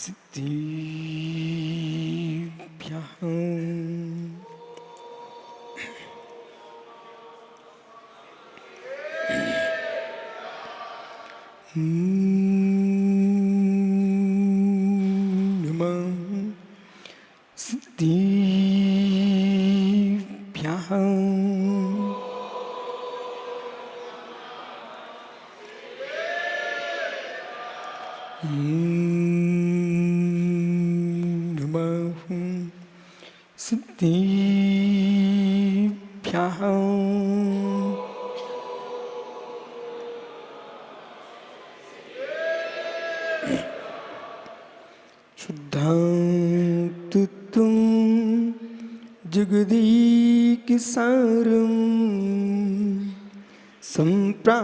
सिद्धिभ्यः नमः सिद्धिभ्यः नमः सिद्धिभ्यः शुद्धांतुत्वं जगदीकसारं सम्प्रापितागां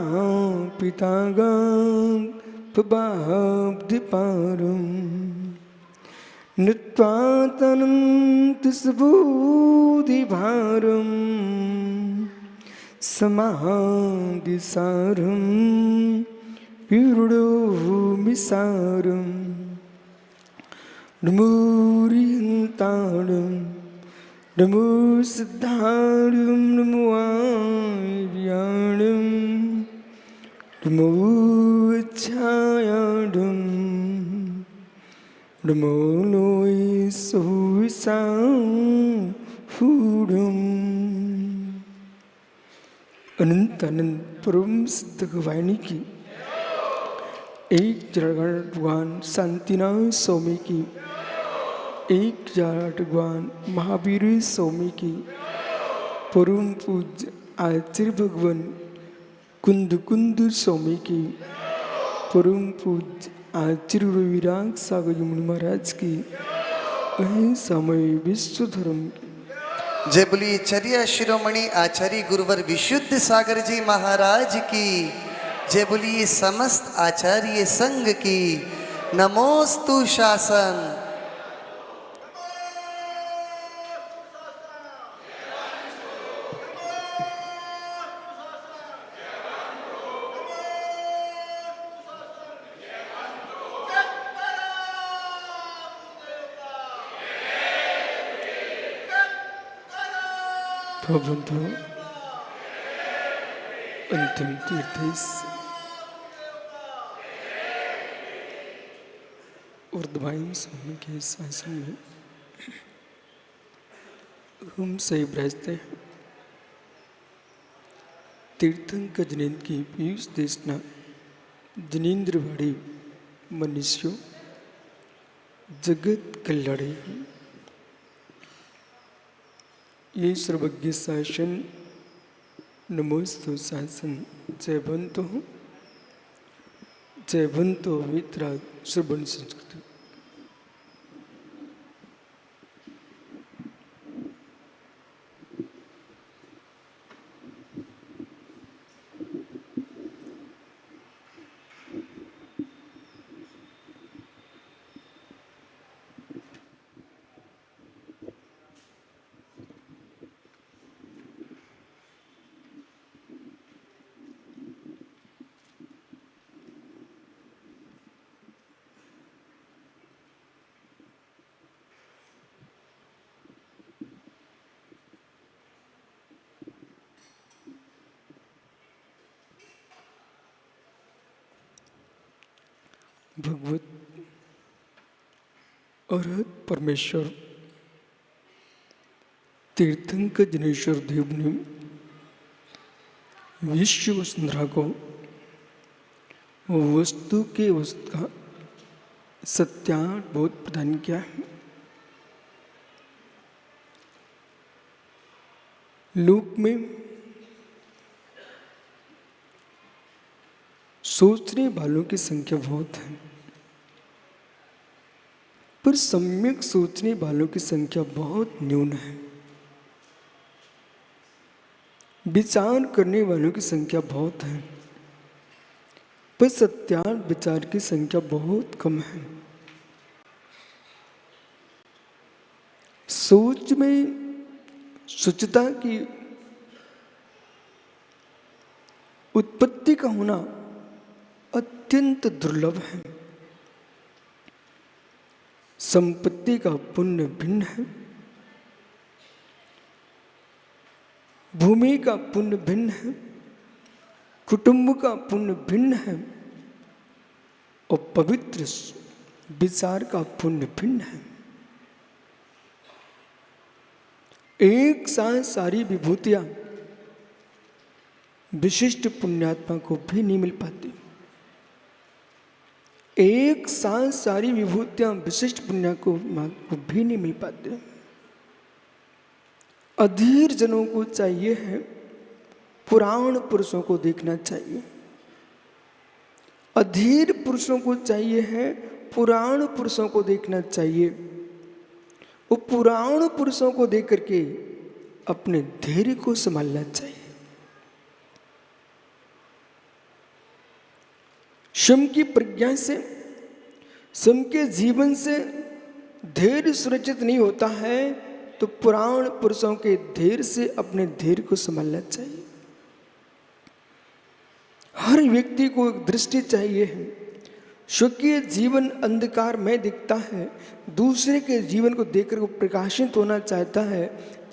पबाब्धिपारं नत्वातनन्तसबोधिभारं समाधिसारं विरुडोमिसारं नमोरियन्ताणं नमो सिद्धाणं नमो आर्याणं नमो छायाणं नमो लोय सोयसाहूढम् अनंत अनंत परम सिद्ध गवाणी की एक जगवान शांतिनाथ स्वामी की एक जाटवान महावीर स्वामी की परम पूज्य आचार्य भगवान कुंद कुंद स्वामी की परम पूज्य आचार्य रविराग सागर यमुन महाराज की समय विश्व धर्म की जय बोलिए चर्या शिरोमणि आचार्य गुरुवर विशुद्ध सागर जी महाराज की। जय बोलिए समस्त आचार्य संघ की। नमोस्तु शासन। तो बंधु अंतिम तीर्थ उर्दवायु स्वामी के शासन में हम सही बरसते हैं। तीर्थंकर जनेन्द्र की पीयूष देशना जनेन्द्रवाड़ी मनुष्यों जगत कल्याणी ये सर्वज्ञ शासन नमोस्तु शासन जय बंतो मित्रा श्रवण संस्कृति। भगवत अरहत परमेश्वर तीर्थंकर जनेश्वर देव ने विश्व वसुंधरा को वस्तु के वस्तु का सत्यानुभूत प्रदान किया है। लोक में सोचने वालों की संख्या बहुत है, पर सम्यक सोचने वालों की संख्या बहुत न्यून है। विचार करने वालों की संख्या बहुत है, पर सत्यार्थ विचार की संख्या बहुत कम है। सोच में शुचिता की उत्पत्ति का होना अत्यंत दुर्लभ है। संपत्ति का पुण्य भिन्न है, भूमि का पुण्य भिन्न है, कुटुंब का पुण्य भिन्न है और पवित्र विचार का पुण्य भिन्न है। एक साथ सारी विभूतियां विशिष्ट पुण्यात्मा को भी नहीं मिल पाती। एक साथ सारी विभूतियां विशिष्ट पुण्य को भी नहीं मिल पाती। अधीर जनों को चाहिए है पुराण पुरुषों को देखना चाहिए। अधीर पुरुषों को चाहिए है पुराण पुरुषों को देखना चाहिए। वो पुराण पुरुषों को देख करके अपने धैर्य को संभालना चाहिए। स्वयं की प्रज्ञा से, स्वयं के जीवन से धैर्य सुरक्षित नहीं होता है तो पुराण पुरुषों के धैर्य से अपने धैर्य को संभालना चाहिए। हर व्यक्ति को एक दृष्टि चाहिए है। स्वकीय जीवन अंधकार में दिखता है, दूसरे के जीवन को देखकर वो प्रकाशित होना चाहता है।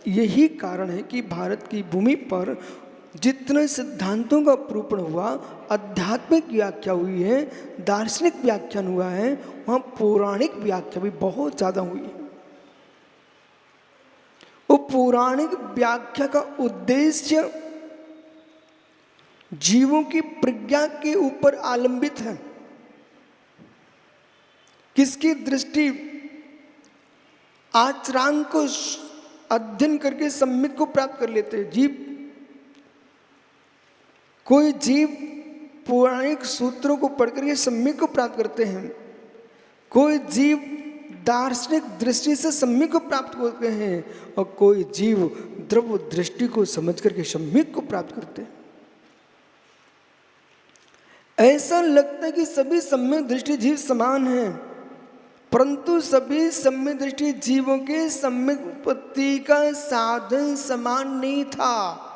यही कारण है कि भारत की भूमि पर जितने सिद्धांतों का प्रूपण हुआ, आध्यात्मिक व्याख्या हुई है, दार्शनिक व्याख्यान हुआ है, वहाँ पौराणिक व्याख्या भी बहुत ज़्यादा हुई है। वो पौराणिक व्याख्या का उद्देश्य जीवों की प्रज्ञा के ऊपर आलंबित है। किसकी दृष्टि आचरांक को अध्ययन करके सम्यक को प्राप्त कर लेते हैं। जीव, कोई जीव पौराणिक सूत्रों को पढ़ करके सम्यक को प्राप्त करते हैं, कोई जीव दार्शनिक दृष्टि से सम्यक को प्राप्त करते हैं और कोई जीव द्रव्य दृष्टि को समझ करके सम्यक को प्राप्त करते हैं। ऐसा लगता है कि सभी सम्यक दृष्टि जीव समान हैं, परंतु सभी सम्यक दृष्टि जीवों के सम्यक उत्पत्ति का साधन समान नहीं था।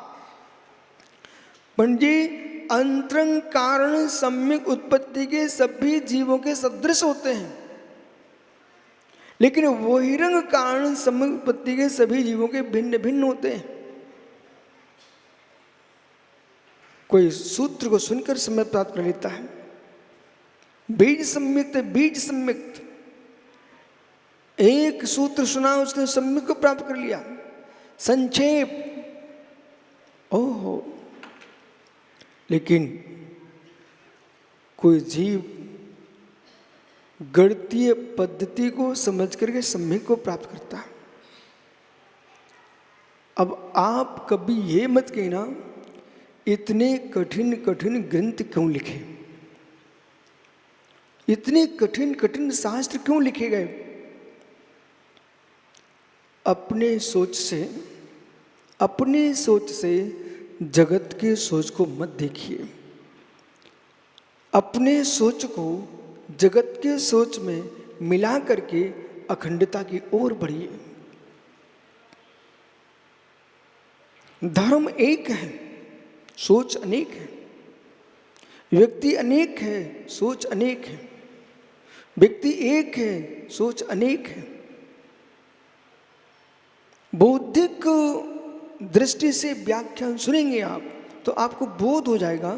पंडित, अंतरंग कारण सम्यक उत्पत्ति के सभी जीवों के सदृश होते हैं, लेकिन बहिरंग कारण सम्यक उत्पत्ति के सभी जीवों के भिन्न भिन्न होते हैं। कोई सूत्र को सुनकर सम्यक प्राप्त कर लेता है, बीज सम्यक्त, बीज सम्यक्त, एक सूत्र सुना उसने सम्यक को प्राप्त कर लिया। संक्षेप, ओहो, लेकिन कोई जीव गणितीय पद्धति को समझ करके सम्यक को प्राप्त करता है। अब आप कभी ये मत कहना इतने कठिन कठिन ग्रंथ क्यों लिखे, इतने कठिन कठिन शास्त्र क्यों लिखे गए। अपने सोच से जगत के सोच को मत देखिए। अपने सोच को जगत के सोच में मिला करके अखंडता की ओर बढ़िए। धर्म एक है, सोच अनेक है। व्यक्ति अनेक है, सोच अनेक है। व्यक्ति एक है, सोच अनेक है। बौद्धिक दृष्टि से व्याख्यान सुनेंगे आप तो आपको बोध हो जाएगा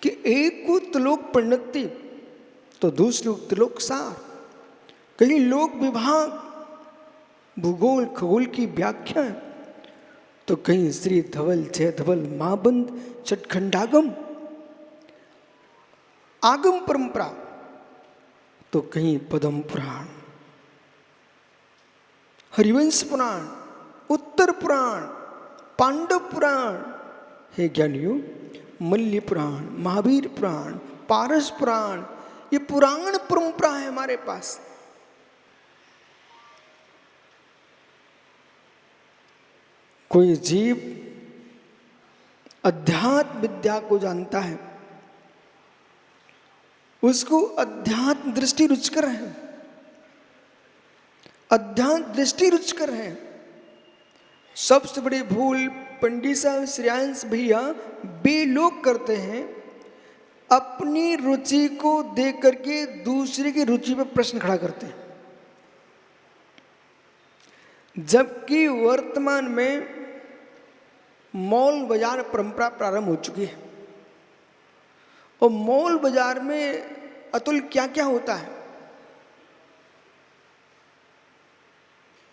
कि एक को त्रिलोक प्रणति तो दूसरे को त्रिलोक सार। कहीं लोक विभाग, भूगोल खगोल की व्याख्या तो कहीं श्री धवल जय धवल महाबंध छठखंडागम आगम परंपरा तो कहीं पद्म पुराण, हरिवंश पुराण, उत्तर पुराण, पांडव पुराण। हे ज्ञानियों, मल्ल पुराण, महावीर पुराण, पारस पुराण, ये पुराण परंपरा है हमारे पास। कोई जीव अध्यात्म विद्या को जानता है, उसको अध्यात्म दृष्टि रुचकर है, अध्यात्म दृष्टि रुचकर है। सबसे बड़ी भूल पंडित साहब श्रेयांश भैया वे लोग करते हैं, अपनी रुचि को देख करके दूसरे की रुचि पर प्रश्न खड़ा करते हैं। जबकि वर्तमान में मॉल बाजार परंपरा प्रारंभ हो चुकी है। और मॉल बाजार में अतुल क्या क्या होता है,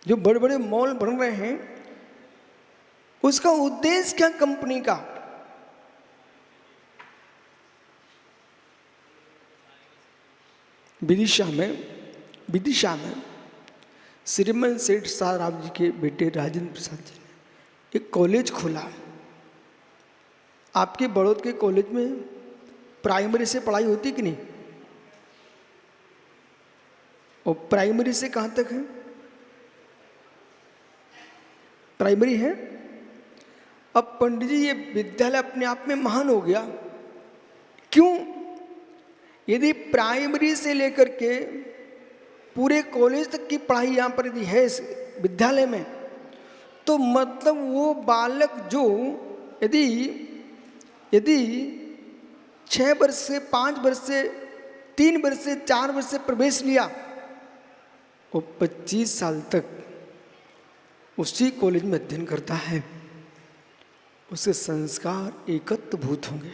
जो बड़े बड़े मॉल बन रहे हैं, उसका उद्देश्य क्या कंपनी का? विदिशा में श्रीमन सेठ साहब जी के बेटे राजेंद्र प्रसाद जी ने एक कॉलेज खोला। आपके बड़ौद के कॉलेज में प्राइमरी से पढ़ाई होती कि नहीं? और प्राइमरी से कहाँ तक है? प्राइमरी है। अब पंडित जी, ये विद्यालय अपने आप में महान हो गया। क्यों? यदि प्राइमरी से लेकर के पूरे कॉलेज तक की पढ़ाई यहाँ पर यदि है इस विद्यालय में, तो मतलब वो बालक जो यदि 6 वर्ष से 5 वर्ष से 3 वर्ष से 4 वर्ष से प्रवेश लिया, वो 25 साल तक उसी कॉलेज में अध्ययन करता है, उसके संस्कार एकत्वभूत होंगे।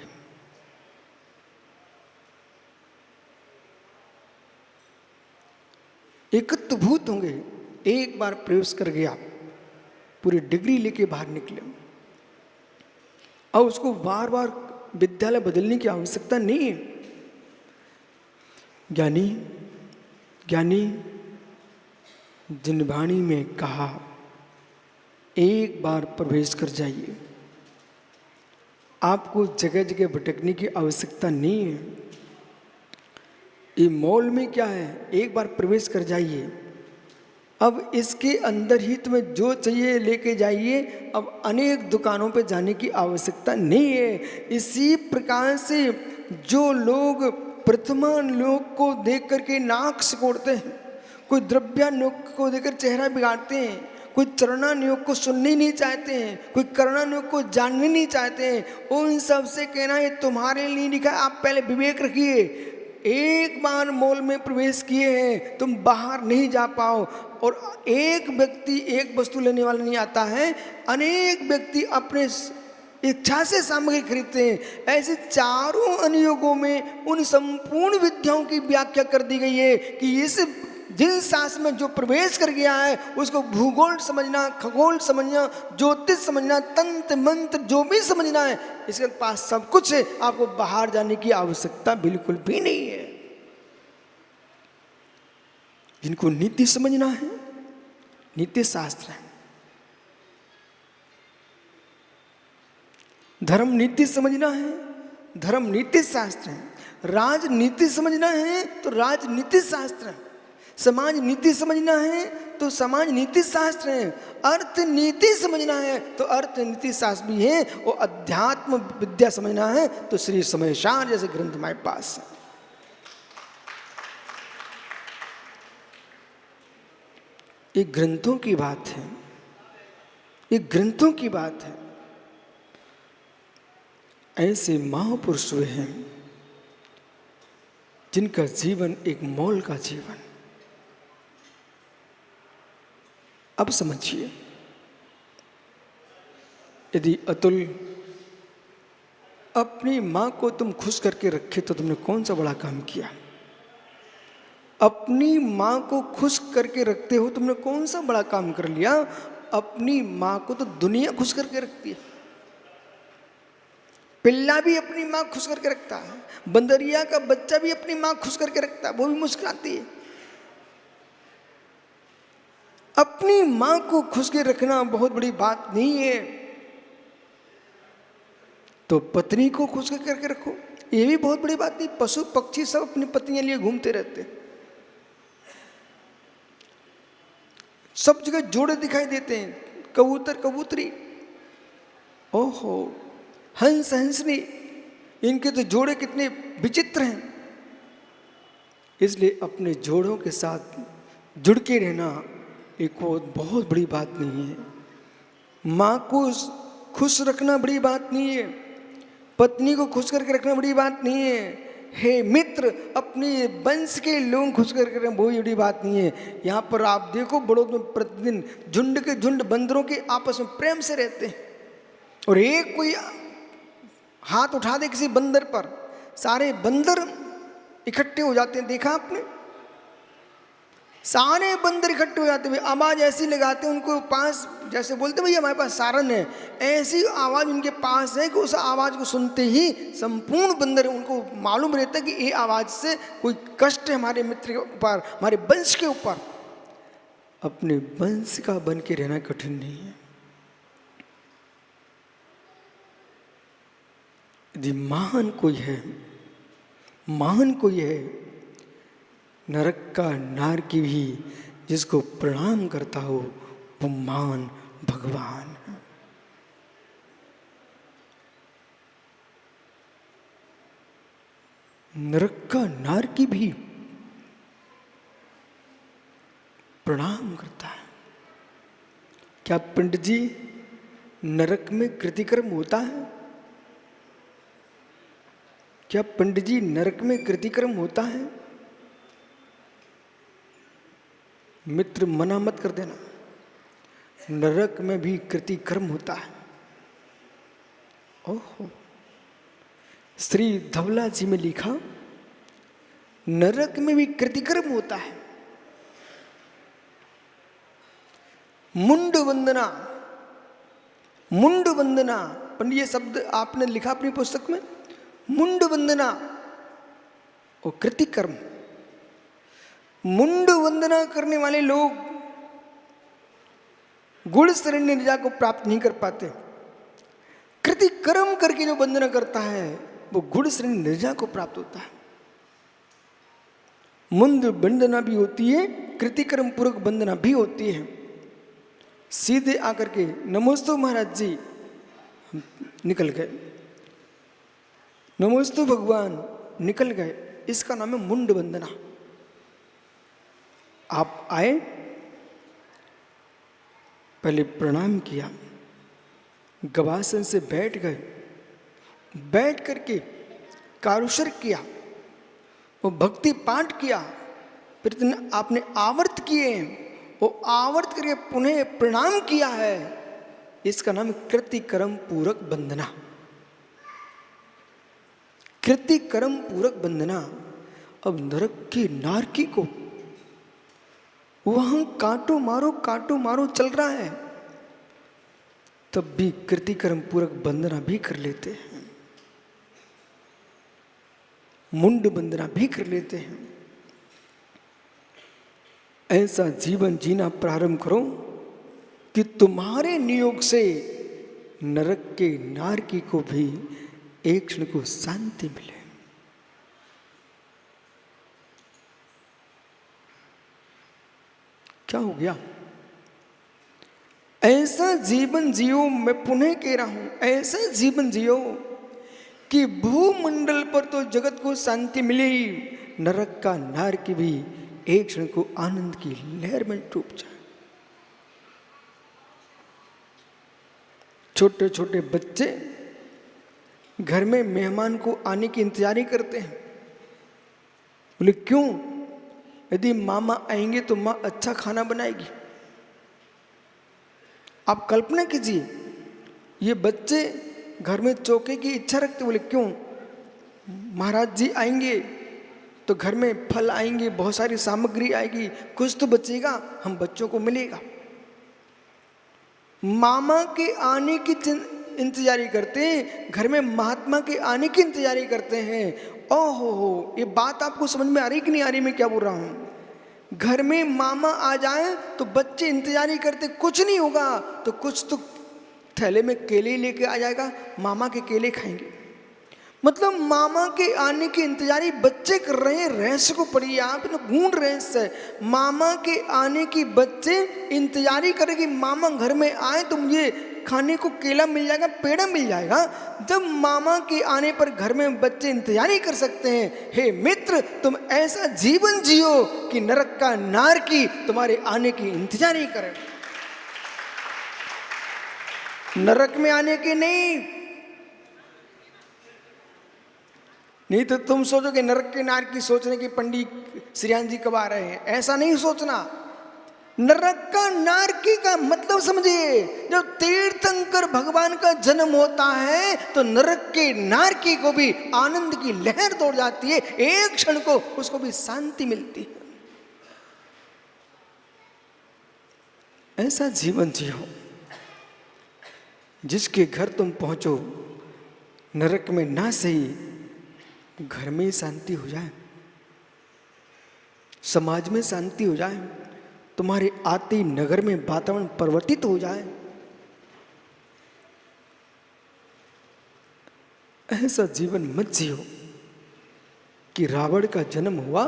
एकत्वभूत होंगे। एक बार प्रवेश कर गया, पूरी डिग्री लेके बाहर निकले, और उसको बार बार विद्यालय बदलने की आवश्यकता नहीं है। ज्ञानी जिनवाणी में कहा, एक बार प्रवेश कर जाइए, आपको जगह जगह भटकने की आवश्यकता नहीं है। ये मॉल में क्या है, एक बार प्रवेश कर जाइए, अब इसके अंदर ही तुम्हें जो चाहिए लेके जाइए, अब अनेक दुकानों पे जाने की आवश्यकता नहीं है। इसी प्रकार से जो लोग प्रथमान लोग को देख करके नाक सिकोड़ते हैं, कोई द्रव्यानुग को देखकर चेहरा बिगाड़ते हैं, कोई चरणानुयोग को सुनने नहीं चाहते हैं, कोई करणानुयोग को जानने नहीं चाहते हैं, उन सब से कहना है तुम्हारे लिए लिखा है, आप पहले विवेक रखिए। एक बार मॉल में प्रवेश किए हैं, तुम बाहर नहीं जा पाओ। और एक व्यक्ति एक वस्तु लेने वाला नहीं आता है, अनेक व्यक्ति अपने इच्छा से सामग्री खरीदते हैं। ऐसे चारों अनुयोगों में उन संपूर्ण विद्याओं की व्याख्या कर दी गई है कि इस जिन शास्त्र में जो प्रवेश कर गया है, उसको भूगोल समझना, खगोल समझना, ज्योतिष समझना, तंत्र मंत्र जो भी समझना है, इसके पास सब कुछ है। आपको बाहर जाने की आवश्यकता बिल्कुल भी नहीं है। जिनको नीति समझना है, नीति शास्त्र है। धर्म नीति समझना है, धर्म नीति शास्त्र है। राजनीति समझना है तो राजनीति शास्त्र है। समाज नीति समझना है तो समाज नीति शास्त्र है। अर्थ नीति समझना है तो अर्थ नीति शास्त्र भी है। और अध्यात्म विद्या समझना है तो श्री समयसार जैसे ग्रंथ हमारे पास है। ये ग्रंथों की बात है, ये ग्रंथों की बात है। ऐसे महापुरुष हुए हैं जिनका जीवन एक मॉल का जीवन। अब समझिए, यदि अतुल अपनी मां को तुम खुश करके रखे तो तुमने कौन सा बड़ा काम किया। अपनी मां को खुश करके रखते हो, तुमने कौन सा बड़ा काम कर लिया। अपनी मां को तो दुनिया खुश करके रखती है। पिल्ला भी अपनी मां खुश करके रखता है, बंदरिया का बच्चा भी अपनी मां खुश करके रखता है, वो भी मुस्कुराती है। अपनी मां को खुश के रखना बहुत बड़ी बात नहीं है, तो पत्नी को खुश करके रखो, ये भी बहुत बड़ी बात नहीं। पशु पक्षी सब अपनी पत्नियों लिए घूमते रहते हैं, सब जगह जोड़े दिखाई देते हैं, कबूतर कबूतरी, ओहो हंस हंसनी, इनके तो जोड़े कितने विचित्र हैं। इसलिए अपने जोड़ों के साथ जुड़ के रहना एक बहुत बड़ी बात नहीं है। माँ को खुश रखना बड़ी बात नहीं है, पत्नी को खुश करके रखना बड़ी बात नहीं है। हे मित्र, अपने वंश के लोग खुश कर करें वो बड़ी बात नहीं है। यहाँ पर आप देखो बड़ों में प्रतिदिन झुंड के झुंड बंदरों के आपस में प्रेम से रहते हैं, और एक कोई हाथ उठा दे किसी बंदर पर, सारे बंदर इकट्ठे हो जाते हैं। देखा आपने? सारे बंदर इकट्ठे हो जाते हैं, आवाज ऐसी लगाते हैं उनको पास, जैसे बोलते भैया हमारे पास सारन है, ऐसी आवाज उनके पास है कि उस आवाज को सुनते ही संपूर्ण बंदर, उनको मालूम रहता है कि ये आवाज से कोई कष्ट है हमारे मित्र के ऊपर, हमारे वंश के ऊपर। अपने वंश का बन के रहना कठिन नहीं है। यदि महान कोई है, महान कोई है, नरक का नारकी भी जिसको प्रणाम करता हो वो महान भगवान है। नरक का नारकी भी प्रणाम करता है। क्या पंडित जी नरक में कृतिकर्म होता है? क्या पंडित जी नरक में कृतिकर्म होता है? मित्र मना मत कर देना, नरक में भी कृतिकर्म होता है। ओहो, श्री धवला जी में लिखा नरक में भी कृतिकर्म होता है। मुंड वंदना, मुंड वंदना, पंडित ये शब्द आपने लिखा अपनी पुस्तक में, मुंड वंदना और कृतिकर्म। मुंड वंदना करने वाले लोग गुण श्रेणी निजा को प्राप्त नहीं कर पाते। कृतिकर्म करके जो वंदना करता है वो गुण श्रेणी निजा को प्राप्त होता है। मुंड वंदना भी होती है, कृतिकर्म पूर्वक वंदना भी होती है। सीधे आकर के नमोस्तु महाराज जी, हम निकल गए, नमोस्तु भगवान, निकल गए, इसका नाम है मुंड वंदना। आप आए, पहले प्रणाम किया, गवासन से बैठ गए, बैठ करके कारुशर किया और भक्ति पाठ किया, फिर आपने आवर्त किए, वो आवर्त करके पुनः प्रणाम किया है, इसका नाम कृतिकर्म पूरक वंदना। कृतिकर्म पूरक वंदना। अब नरक की नारकी को वहां काटो मारो चल रहा है, तब भी कृतिकर्म पूरक वंदना भी कर लेते हैं, मुंड वंदना भी कर लेते हैं। ऐसा जीवन जीना प्रारंभ करो कि तुम्हारे नियोग से नरक के नारकी को भी एक क्षण को शांति मिले। क्या हो गया? ऐसा जीवन जियो, मैं पुनः कह रहा हूं, ऐसा जीवन जियो कि भूमंडल पर तो जगत को शांति मिले ही, नरक का नारकी भी एक क्षण को आनंद की लहर में डूब जाए। छोटे छोटे बच्चे घर में मेहमान को आने की इंतजारी करते हैं। बोले क्यों? यदि मामा आएंगे तो माँ अच्छा खाना बनाएगी। आप कल्पना कीजिए, ये बच्चे घर में चौके की इच्छा रखते। बोले क्यों? महाराज जी आएंगे तो घर में फल आएंगे, बहुत सारी सामग्री आएगी, कुछ तो बचेगा, हम बच्चों को मिलेगा। मामा के आने की इंतजारी करते हैं, घर में महात्मा के आने की इंतजारी करते हैं। ओहो, ये बात आपको समझ में आ रही कि नहीं आ रही? मैं क्या बोल रहा हूं? घर में मामा आ जाए तो बच्चे इंतजारी करते, कुछ नहीं होगा तो कुछ तो थैले में केले लेके आ जाएगा, मामा के केले खाएंगे। मतलब मामा के आने की इंतजारी बच्चे कर रहे हैं। रहस्य को पढ़िए आप, गूढ़ रहस्य है। मामा के आने की बच्चे इंतजारी करेंगे, मामा घर में आए तो मुझे खाने को केला मिल जाएगा, पेड़ा मिल जाएगा। जब मामा के आने पर घर में बच्चे इंतजारी कर सकते हैं, हे मित्र तुम ऐसा जीवन जियो कि नरक का नारकी तुम्हारे आने की इंतजारी करे। नरक में आने के नहीं, नहीं तो तुम सोचोगे नरक के नार की सोचने की पंडित श्रीयान जी कब आ रहे हैं, ऐसा नहीं सोचना। नरक का नारकी का मतलब समझिए, जब तीर्थंकर भगवान का जन्म होता है तो नरक के नारकी को भी आनंद की लहर दौड़ जाती है, एक क्षण को उसको भी शांति मिलती है। ऐसा जीवन जियो जिसके घर तुम पहुंचो, नरक में ना सही घर में शांति हो जाए, समाज में शांति हो जाए, तुम्हारे आते नगर में वातावरण परिवर्तित हो जाए। ऐसा जीवन मत जियो कि रावण का जन्म हुआ,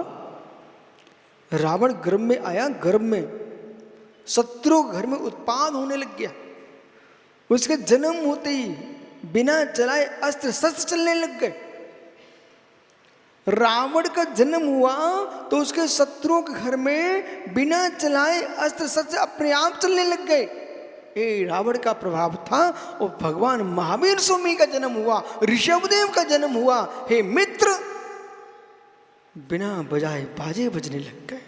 रावण गर्भ में आया, गर्भ में शत्रु घर में उत्पाद होने लग गया, उसके जन्म होते ही बिना चलाए अस्त्र शस्त्र चलने लग गए। रावण का जन्म हुआ तो उसके शत्रुओं के घर में बिना चलाए अस्त्र शस्त्र अपने आप चलने लग गए। ये रावण का प्रभाव था। और भगवान महावीर स्वामी का जन्म हुआ, ऋषभदेव का जन्म हुआ। हे मित्र, बिना बजाए बाजे बजने लग गए।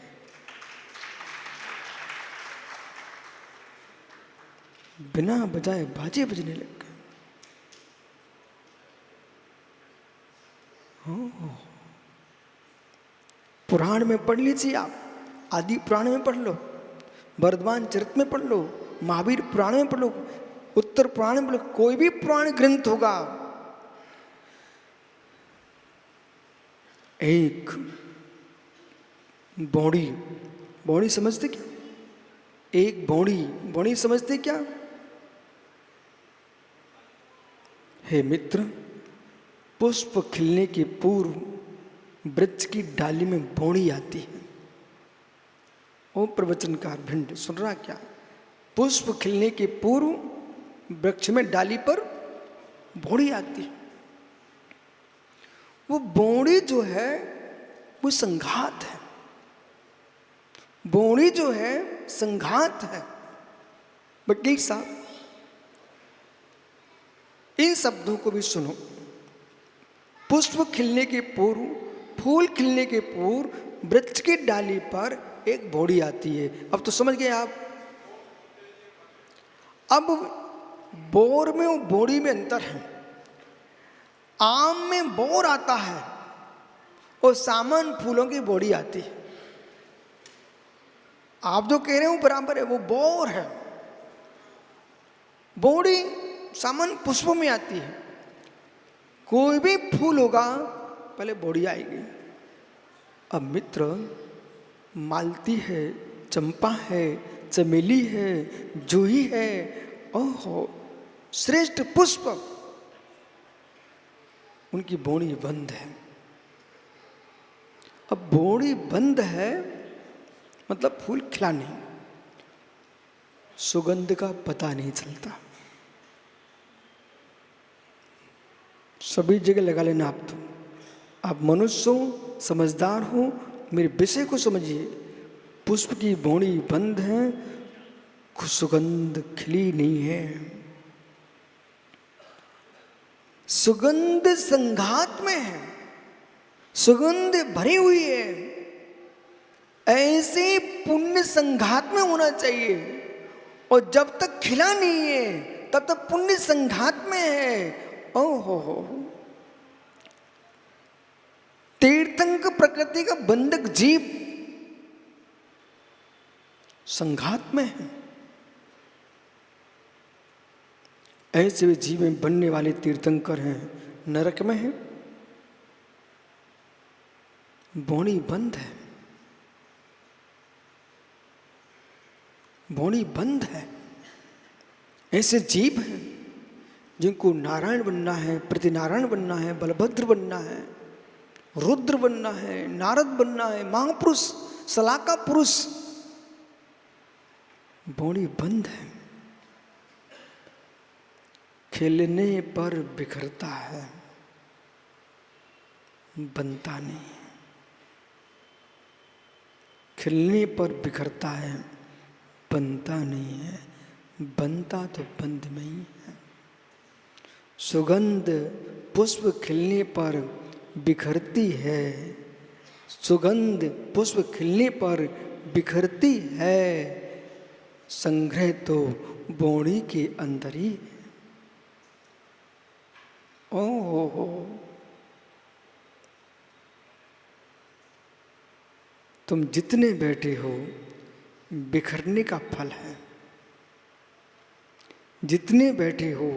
बिना बजाए बाजे बजने लग गए। पुराण में पढ़ लीजिए आप, आदि पुराण में पढ़ लो, वर्धमान चरित में पढ़ लो, महावीर पुराण में पढ़ लो, उत्तर पुराण में पढ़ लो, कोई भी पुराण ग्रंथ होगा, एक बौड़ी, बौड़ी समझते क्या? एक बौड़ी, बौड़ी समझते क्या? हे मित्र, पुष्प खिलने के पूर्व वृक्ष की डाली में बौड़ी आती है। ओ प्रवचनकार भिंड, सुन रहा क्या? पुष्प खिलने के पूर्व वृक्ष में डाली पर बौड़ी आती है। वो बौड़ी जो है वो संघात है। बौड़ी जो है संघात है। वकील साहब, इन शब्दों को भी सुनो। पुष्प खिलने के पूर्व, फूल खिलने के पूर्व वृक्ष की डाली पर एक बौड़ी आती है। अब तो समझ गए आप। अब बोर में और बौड़ी में अंतर है। आम में बोर आता है और सामान फूलों की बौड़ी आती है। आप जो कह रहे हो बराबर है, वो बोर है। बौड़ी सामान पुष्पों में आती है। कोई भी फूल होगा पहले बौड़ी आएगी। अब मित्र, मालती है, चंपा है, चमेली है, जूही है, ओहो श्रेष्ठ पुष्प, उनकी बौड़ी बंद है। अब बौड़ी बंद है मतलब फूल खिला नहीं, सुगंध का पता नहीं चलता। सभी जगह लगा लेना। आप तो आप मनुष्य हो, समझदार हो, मेरे विषय को समझिए। पुष्प की बौड़ी बंद है, सुगंध खिली नहीं है। सुगंध संघात में है, सुगंध भरी हुई है। ऐसे पुण्य संघात में होना चाहिए। और जब तक खिला नहीं है तब तक पुण्य संघात में है। ओहो, तीर्थंक प्रकृति का बंधक जीव संघात में है। ऐसे वे जीव में बनने वाले तीर्थंकर हैं, नरक में हैं। बौड़ी बंद है, बौड़ी बंद है। ऐसे जीव हैं जिनको नारायण बनना है, प्रतिनारायण बनना है, बलभद्र बनना है, रुद्र बनना है, नारद बनना है, महापुरुष, सलाका पुरुष। बौड़ी बंद है, खिलने पर बिखरता है, बनता नहीं। खिलने पर बिखरता है, बनता नहीं है। बनता तो बंद में ही है। सुगंध पुष्प खिलने पर बिखरती है, सुगंध पुष्प खिलने पर बिखरती है, संग्रह तो बोणी के अंदर ही है। ओहो, तुम जितने बैठे हो बिखरने का फल है, जितने बैठे हो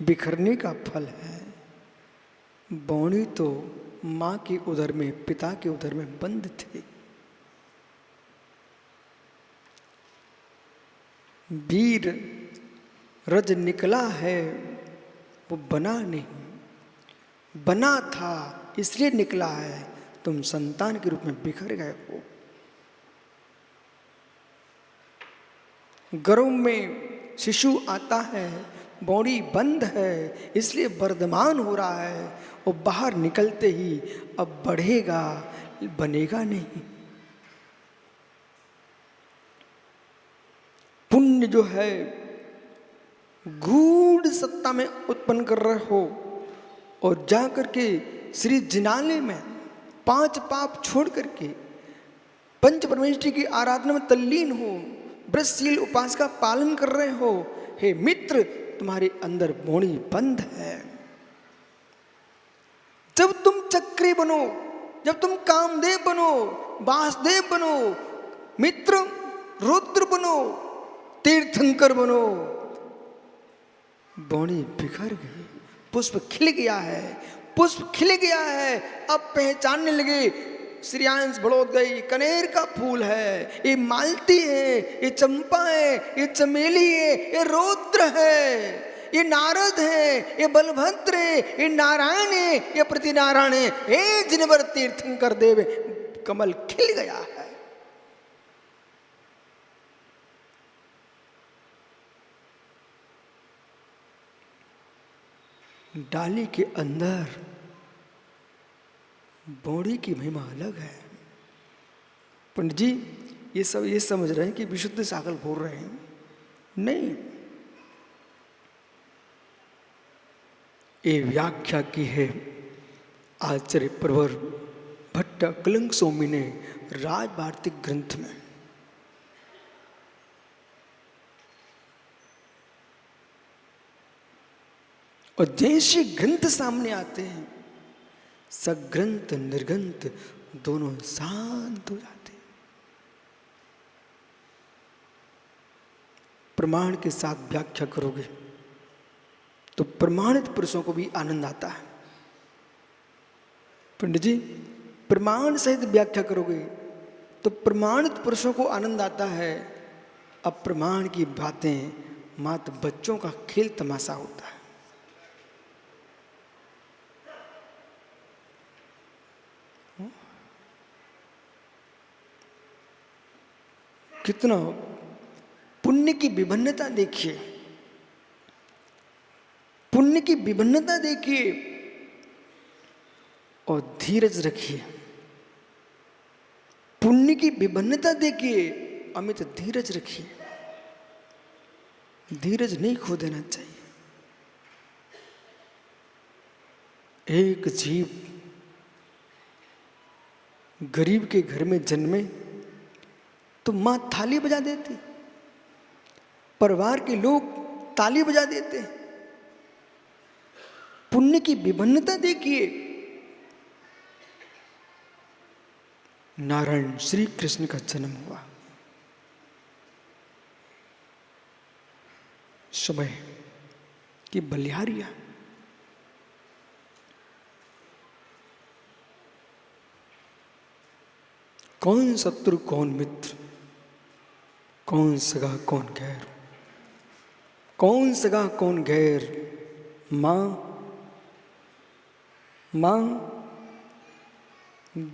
बिखरने का फल है। बोणी तो माँ के उदर में, पिता के उदर में बंद थे। वीर रज निकला है, वो बना नहीं, बना था इसलिए निकला है। तुम संतान के रूप में बिखर गए हो। गर्भ में शिशु आता है, बॉडी बंद है इसलिए वर्धमान हो रहा है, और बाहर निकलते ही अब बढ़ेगा, बनेगा नहीं। पुण्य जो है गूढ़ सत्ता में उत्पन्न कर रहे हो, और जाकर के श्री जिनालय में 5 पाप छोड़ करके पंच परमेश्वरी की आराधना में तल्लीन हो, व्रतशील उपास का पालन कर रहे हो। हे मित्र, तुम्हारे अंदर बोणी बंद है। जब तुम चक्री बनो, जब तुम कामदेव बनो, वासुदेव बनो, मित्र रुद्र बनो, तीर्थंकर बनो, बोणी बिखर गई, पुष्प खिल गया है, पुष्प खिल गया है। अब पहचानने लगे, श्रेयांश बढ़ोत गई, कनेर का फूल है, ये मालती है, ये चंपा है, ये चमेली है, ये रौद्र है, ये नारद है, ये बलभद्र है, ये नारायण है, ये प्रतिनारायण है। हे जिनवर तीर्थंकर देव, कमल खिल गया है। डाली के अंदर बॉडी की महिमा अलग है। पंडित जी ये सब ये समझ रहे हैं कि विशुद्ध सागर बोल रहे हैं, नहीं। ये व्याख्या की है आचार्य प्रवर भट्ट कलंक स्वामी ने राजभारती ग्रंथ में। और जैसे ग्रंथ सामने आते हैं, सग्रंथ निर्गंथ दोनों शांत हो जाते हैं। प्रमाण के साथ व्याख्या करोगे तो प्रमाणित पुरुषों को भी आनंद आता है। पंडित जी प्रमाण सहित व्याख्या करोगे तो प्रमाणित पुरुषों को आनंद आता है। अब प्रमाण की बातें मात्र बच्चों का खेल तमाशा होता है। कितना पुण्य की विभिन्नता देखिए, पुण्य की विभिन्नता देखिए, और धीरज रखिए। पुण्य की विभिन्नता देखिए, अमित धीरज रखिए। धीरज नहीं खो देना चाहिए। एक जीव गरीब के घर में जन्मे तो मां थाली बजा देती, परिवार के लोग ताली बजा देते। पुण्य की विभिन्नता देखिए। नारायण श्री कृष्ण का जन्म हुआ, समय की बलिहारियां, कौन शत्रु कौन मित्र, कौन सगा कौन गैर, कौन सगा कौन गैर। मां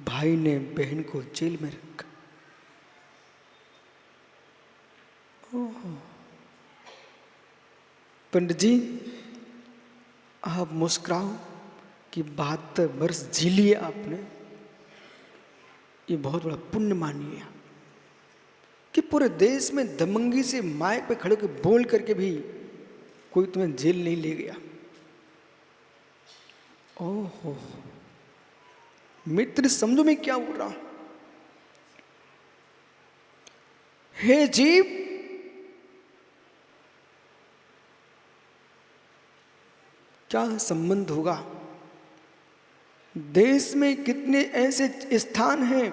भाई ने बहन को जेल में रखा। पंडित जी आप मुस्कुराओ कि 72 वर्ष जी लिए आपने, ये बहुत बड़ा पुण्य मानिए कि पूरे देश में दमंगी से माइक पे खड़े होकर बोल करके भी कोई तुम्हें जेल नहीं ले गया। ओहो, मित्र समझो मैं क्या बोल रहा हूं। हे जीव, क्या संबंध होगा? देश में कितने ऐसे स्थान हैं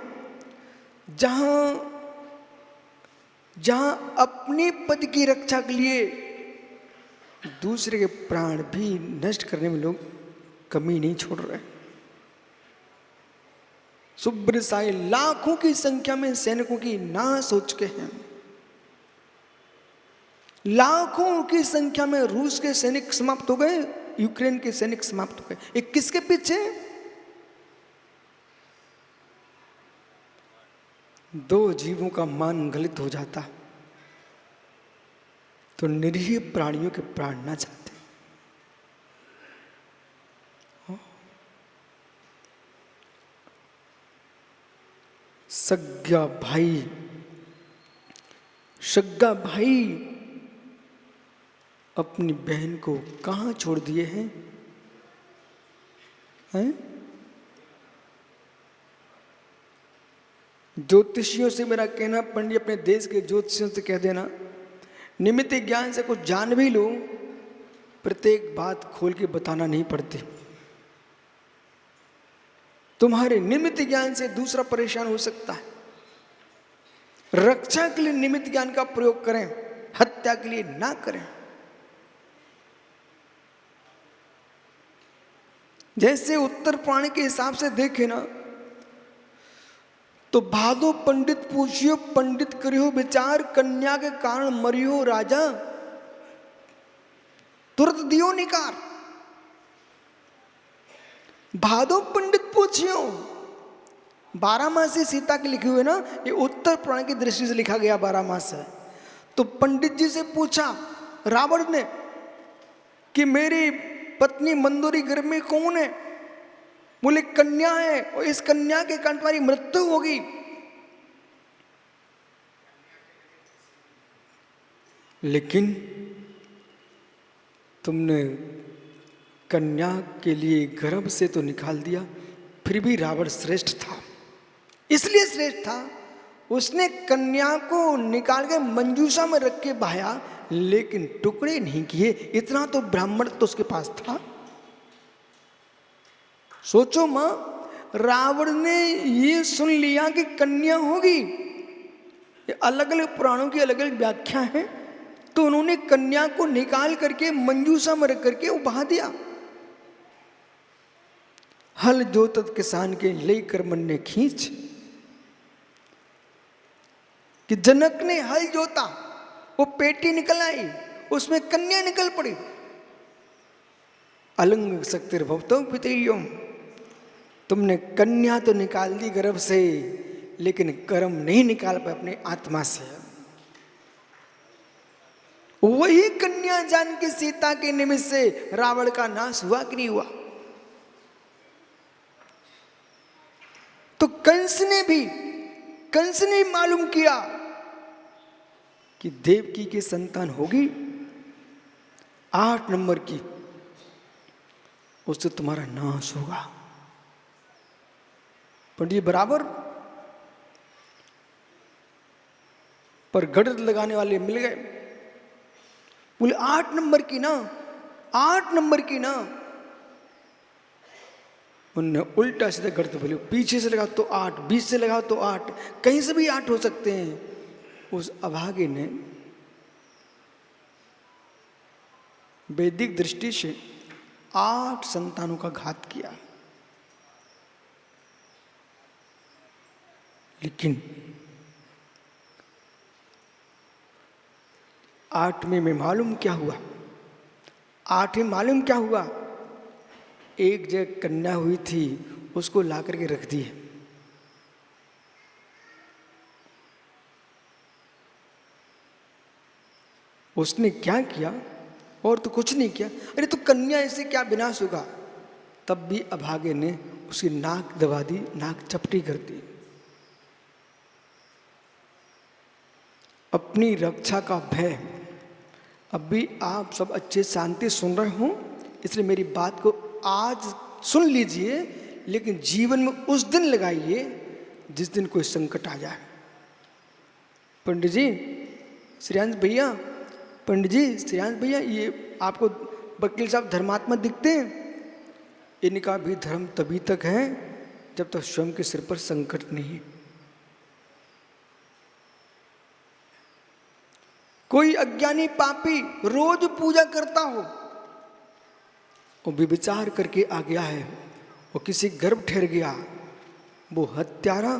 जहां अपने पद की रक्षा के लिए दूसरे के प्राण भी नष्ट करने में लोग कमी नहीं छोड़ रहे। सुब्र साई लाखों की संख्या में सैनिकों की नाश हो चुके हैं। लाखों की संख्या में रूस के सैनिक समाप्त हो गए, यूक्रेन के सैनिक समाप्त हो गए। ये किसके पीछे? दो जीवों का मान गलित हो जाता तो निरीह प्राणियों के प्राण ना जाते। सग्गा भाई अपनी बहन को कहां छोड़ दिए हैं? ज्योतिषियों से मेरा कहना, पंडित अपने देश के ज्योतिषियों से कह देना, निमित्त ज्ञान से कुछ जान भी लो, प्रत्येक बात खोल के बताना नहीं पड़ती। तुम्हारे निमित्त ज्ञान से दूसरा परेशान हो सकता है। रक्षा के लिए निमित्त ज्ञान का प्रयोग करें, हत्या के लिए ना करें। जैसे उत्तर पुराण के हिसाब से देखे ना, तो भादो पंडित पूछियो, पंडित करियो विचार, कन्या के कारण मरियो राजा, तुरंत दियो निकार। भादो पंडित पूछियो 12 मास से सीता के लिखे हुए ना, ये उत्तर पुराण की दृष्टि से लिखा गया 12 मास है। तो पंडित जी से पूछा रावण ने कि मेरी पत्नी मंदोरी गर्भ में कौन है? बोले कन्या है, और इस कन्या के कारण तुम्हारी मृत्यु होगी। लेकिन तुमने कन्या के लिए गर्भ से तो निकाल दिया, फिर भी रावण श्रेष्ठ था। इसलिए श्रेष्ठ था, उसने कन्या को निकाल के मंजूषा में रख के बहाया, लेकिन टुकड़े नहीं किए। इतना तो ब्राह्मण तो उसके पास था। सोचो मां, रावण ने ये सुन लिया कि कन्या होगी। ये अलग अलग पुराणों की अलग अलग व्याख्या है, तो उन्होंने कन्या को निकाल करके मंजूषा में रख करके वो बहा दिया। हल जोतत किसान के ले कर मन ने खींच, कि जनक ने हल जोता, वो पेटी निकल आई, उसमें कन्या निकल पड़ी। अलंग शक्तिर भवतो पितरियों, तुमने कन्या तो निकाल दी गर्भ से, लेकिन कर्म नहीं निकाल पाए अपने आत्मा से। वही कन्या जान के सीता के निमित्त से रावण का नाश हुआ कि नहीं हुआ? तो कंस ने मालूम किया कि देवकी की संतान होगी 8 नंबर की, उससे तुम्हारा नाश होगा। पंडित बराबर, पर गढ़ लगाने वाले मिल गए। बोले 8 नंबर की ना, 8 नंबर की ना। उन्होंने उल्टा सीधा गढ़ बोले, पीछे से लगाओ तो 8, बीच से लगाओ तो 8, कहीं से भी 8 हो सकते हैं। उस अभागे ने वैदिक दृष्टि से 8 संतानों का घात किया। लेकिन 8वें में मालूम क्या हुआ? 8वें मालूम क्या हुआ? एक जगह कन्या हुई थी, उसको ला करके रख दी है। उसने क्या किया? और तो कुछ नहीं किया। अरे तो कन्या ऐसे क्या विनाश होगा? तब भी अभागे ने उसकी नाक दबा दी, नाक चपटी कर दी। अपनी रक्षा का भय। अभी आप सब अच्छे शांति सुन रहे हो, इसलिए मेरी बात को आज सुन लीजिए, लेकिन जीवन में उस दिन लगाइए जिस दिन कोई संकट आ जाए। पंडित जी श्रेयांश भैया, पंडित जी श्रेयांश भैया, ये आपको वकील साहब धर्मात्मा दिखते हैं? इनका भी धर्म तभी तक है जब तक स्वयं के सिर पर संकट नहीं है। कोई अज्ञानी पापी रोज पूजा करता हो, वो विचार करके आ गया है, वो किसी गर्भ ठहर गया, वो हत्यारा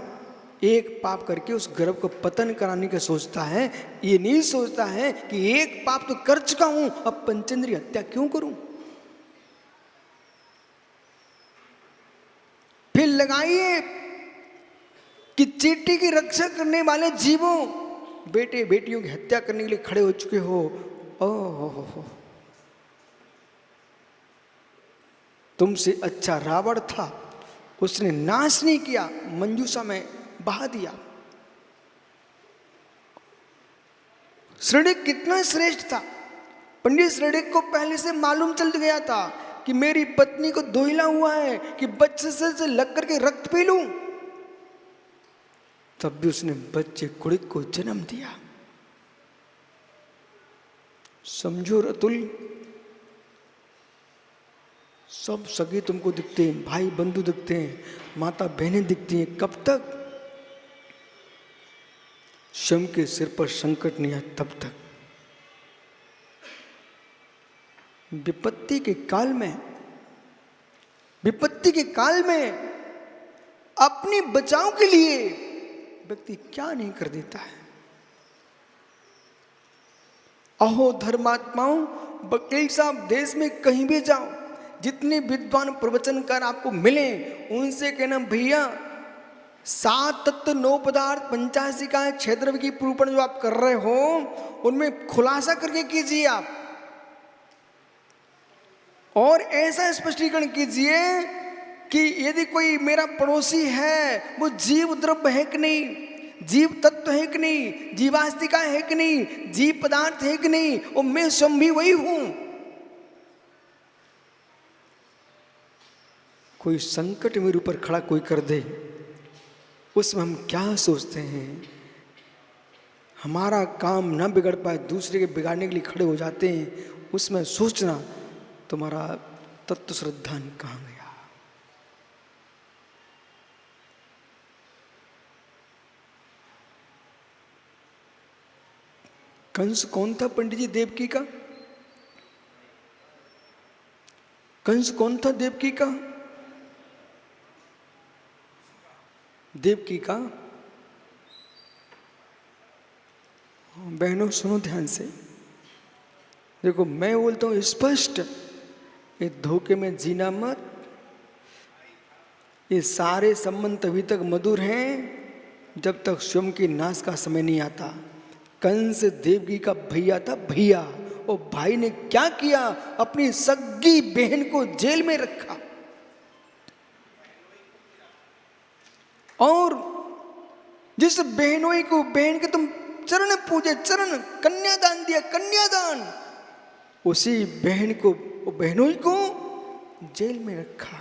एक पाप करके उस गर्भ को पतन कराने का सोचता है। ये नहीं सोचता है कि एक पाप तो कर चुका हूं, अब पंचेंद्रिय हत्या क्यों करूं। फिर लगाइए कि चींटी की रक्षा करने वाले जीवों, बेटे बेटियों की हत्या करने के लिए खड़े हो चुके हो। ओह, तुमसे अच्छा रावण था, उसने नाश नहीं किया, मंजूषा में बहा दिया। श्रृडिक कितना श्रेष्ठ था। पंडित श्रृडिक को पहले से मालूम चल गया था कि मेरी पत्नी को दोहिला हुआ है कि बच्चे से लग करके रक्त पी लूं, तब भी उसने बच्चे कुड़िक को जन्म दिया। समझो रतुल, सब सगे तुमको दिखते हैं, भाई बंधु दिखते हैं, माता बहनें दिखती हैं, कब तक स्वयं के सिर पर संकट नहीं आए तब तक। विपत्ति के काल में, विपत्ति के काल में अपनी बचाव के लिए व्यक्ति क्या नहीं कर देता है। अहो धर्मात्माओं, वकील साहब देश में कहीं भी जाओ, जितने विद्वान प्रवचनकार आपको मिले उनसे कहना भैया 7 तत्व 9 पदार्थ 85 का क्षेत्र की निरूपण जो आप कर रहे हो उनमें खुलासा करके कीजिए आप, और ऐसा स्पष्टीकरण कीजिए कि यदि कोई मेरा पड़ोसी है वो जीव द्रव्य है कि नहीं, जीव तत्व है कि नहीं, जीवास्तिका है कि नहीं, जीव पदार्थ है कि नहीं, और मैं स्वयं भी वही हूं। कोई संकट मेरे ऊपर खड़ा कोई कर दे, उसमें हम क्या सोचते हैं, हमारा काम ना बिगड़ पाए दूसरे के बिगाड़ने के लिए खड़े हो जाते हैं। उसमें सोचना तुम्हारा तत्व श्रद्धा कहाँ गया। कंस कौन था पंडित जी देवकी का? कंस कौन था देवकी का? देवकी का बहनों सुनो ध्यान से, देखो मैं बोलता हूं स्पष्ट, ये धोखे में जीना मत। ये सारे संबंध तभी तक मधुर हैं जब तक स्वयं के नाश का समय नहीं आता। कंस देवकी का भैया था, भैया, और भाई ने क्या किया, अपनी सगी बहन को जेल में रखा और जिस बहनोई को, बहन के तुम चरण पूजे, चरण कन्यादान दिया, कन्यादान, उसी बहन को, बहनोई को जेल में रखा।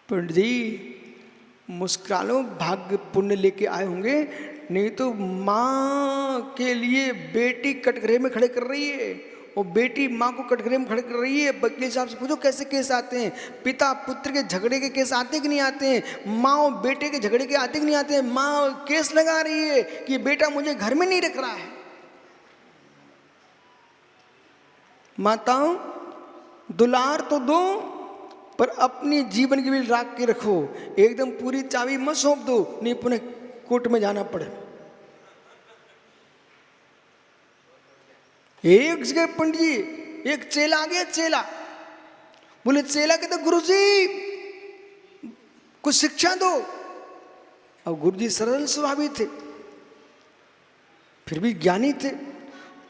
पंडित जी मुस्कुरा लो, भाग्य पुण्य लेके आए होंगे, नहीं तो माँ के लिए बेटी कटघरे में खड़े कर रही है, और बेटी माँ को कटघरे में खड़े कर रही है। वकील साहब से पूछो कैसे केस आते हैं, पिता पुत्र के झगड़े के केस आते कि नहीं आते हैं, माँ और बेटे के झगड़े के आते कि नहीं आते हैं। माँ केस लगा रही है कि बेटा मुझे घर में नहीं रख रहा है। माताओं दुलार तो दो, पर अपनी जीवन के लिए राख के रखो, एकदम पूरी चाबी मत सौंप दो, नहीं पुनः कोर्ट में जाना पड़े। एक जगह पंडित जी, एक चेला आ गया, चेला बोले, चेला कहते गुरुजी कुछ शिक्षा दो। अब गुरुजी सरल स्वभावी थे, फिर भी ज्ञानी थे।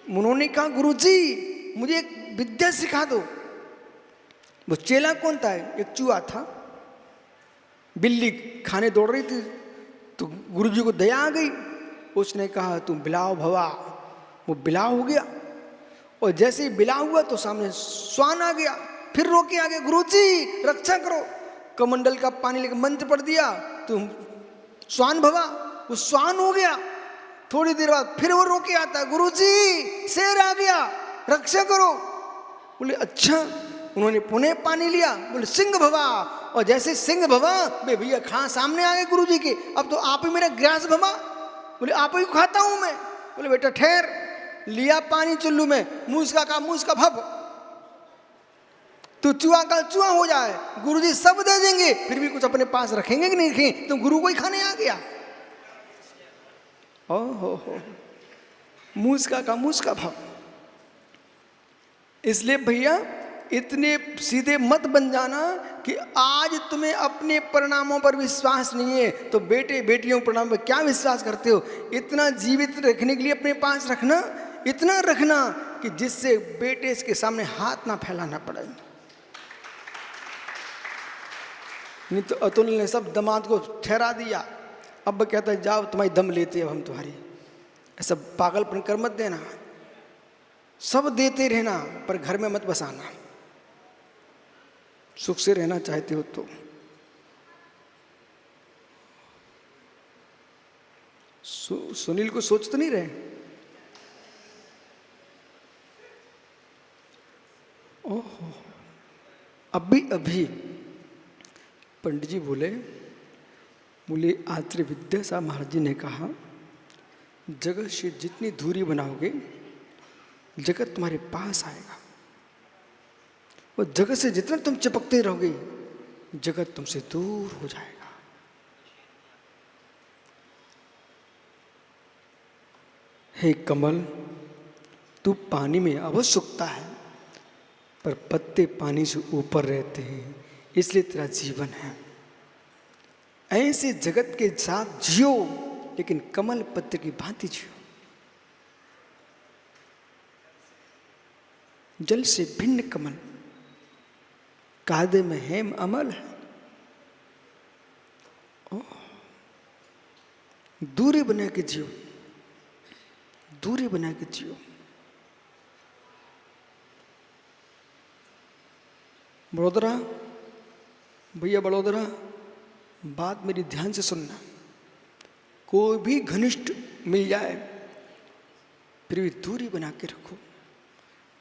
उन्होंने कहा गुरुजी मुझे एक विद्या सिखा दो। वो चेला कौन था? एक चूहा था, बिल्ली खाने दौड़ रही थी, तो गुरुजी को दया आ गई। उसने कहा तुम बिलाव भवा, वो बिलाव हो गया। और जैसे ही बिला हुआ तो सामने श्वान आ गया, फिर रोके आगे, गुरुजी रक्षा करो। कमंडल का पानी लेकर मंत्र पढ़ दिया तो श्वान भगा, वो श्वान हो गया। थोड़ी देर बाद फिर वो रोके आता, गुरुजी शेर आ गया, रक्षा करो। बोले अच्छा। उन्होंने पुनः पानी लिया, बोले सिंह भवा, और जैसे सिंह भवा, भैया खा सामने आ गए गुरुजी के, अब तो आप ही मेरा ग्रास भवा। बोले आप ही खाता हूं मैं। बोले बेटा ठहर, लिया पानी चुल्लू में, मूसका का मूसका भव, तो चूहा का चूहा हो जाए, गुरुजी सब दे देंगे, फिर भी कुछ अपने पास रखेंगे कि नहीं रखेंगे, तो गुरु को ही खाने आ गया। ओहो, मूसका का मूसका भव। इसलिए भैया इतने सीधे मत बन जाना कि आज तुम्हें अपने परिणामों पर विश्वास नहीं है तो बेटे बेटियों परिणाम पर क्या विश्वास करते हो। इतना जीवित रखने के लिए अपने पास रखना, इतना रखना कि जिससे बेटे इसके सामने हाथ ना फैलाना पड़े। नहीं तो अतुल ने सब दामाद को ठहरा दिया, अब कहता है जाओ तुम्हारी दम लेते अब हम तुम्हारी। ऐसा पागलपन कर मत देना, सब देते रहना पर घर में मत बसाना। सुख से रहना चाहते हो तो सुनील को सोच तो नहीं रहे। ओहो, अभी पंडित जी बोले आचार्य विद्यासागर महाराज जी ने कहा, जगत से जितनी दूरी बनाओगे जगत तुम्हारे पास आएगा, और जगत से जितना तुम चिपकते रहोगे जगत तुमसे दूर हो जाएगा। हे कमल, तू पानी में अवश्य उगता है पर पत्ते पानी से ऊपर रहते हैं, इसलिए तेरा जीवन है। ऐसे जगत के साथ जियो, लेकिन कमल पत्र की भांति जियो। जल से भिन्न कमल, कादे में हेम अमल है। दूरी बना के जियो, दूरी बना के जियो। बड़ोदरा भैया, बड़ोदरा बात मेरी ध्यान से सुनना। कोई भी घनिष्ठ मिल जाए फिर भी दूरी बना के रखो।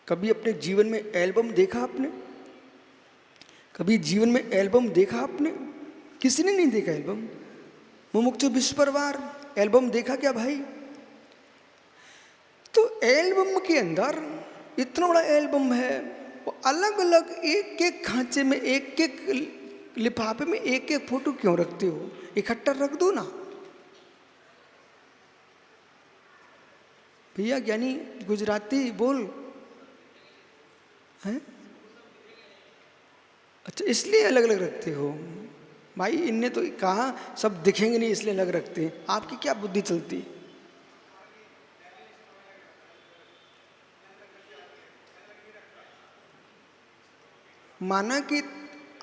कभी अपने जीवन में एल्बम देखा आपने? कभी जीवन में एल्बम देखा आपने? किसी ने नहीं देखा एल्बम। मुमुक्षु विश्व परिवार एल्बम देखा क्या भाई? तो एल्बम के अंदर इतना बड़ा एल्बम है, वो अलग अलग एक एक खांचे में, एक एक लिफाफे में एक एक फोटो क्यों रखते हो? इकट्ठा रख दो ना भैया। ज्ञानी गुजराती बोल हैं? अच्छा, इसलिए अलग अलग रखते हो भाई। इनने तो कहा सब दिखेंगे नहीं इसलिए अलग रखते हैं। आपकी क्या बुद्धि चलती है? माना कि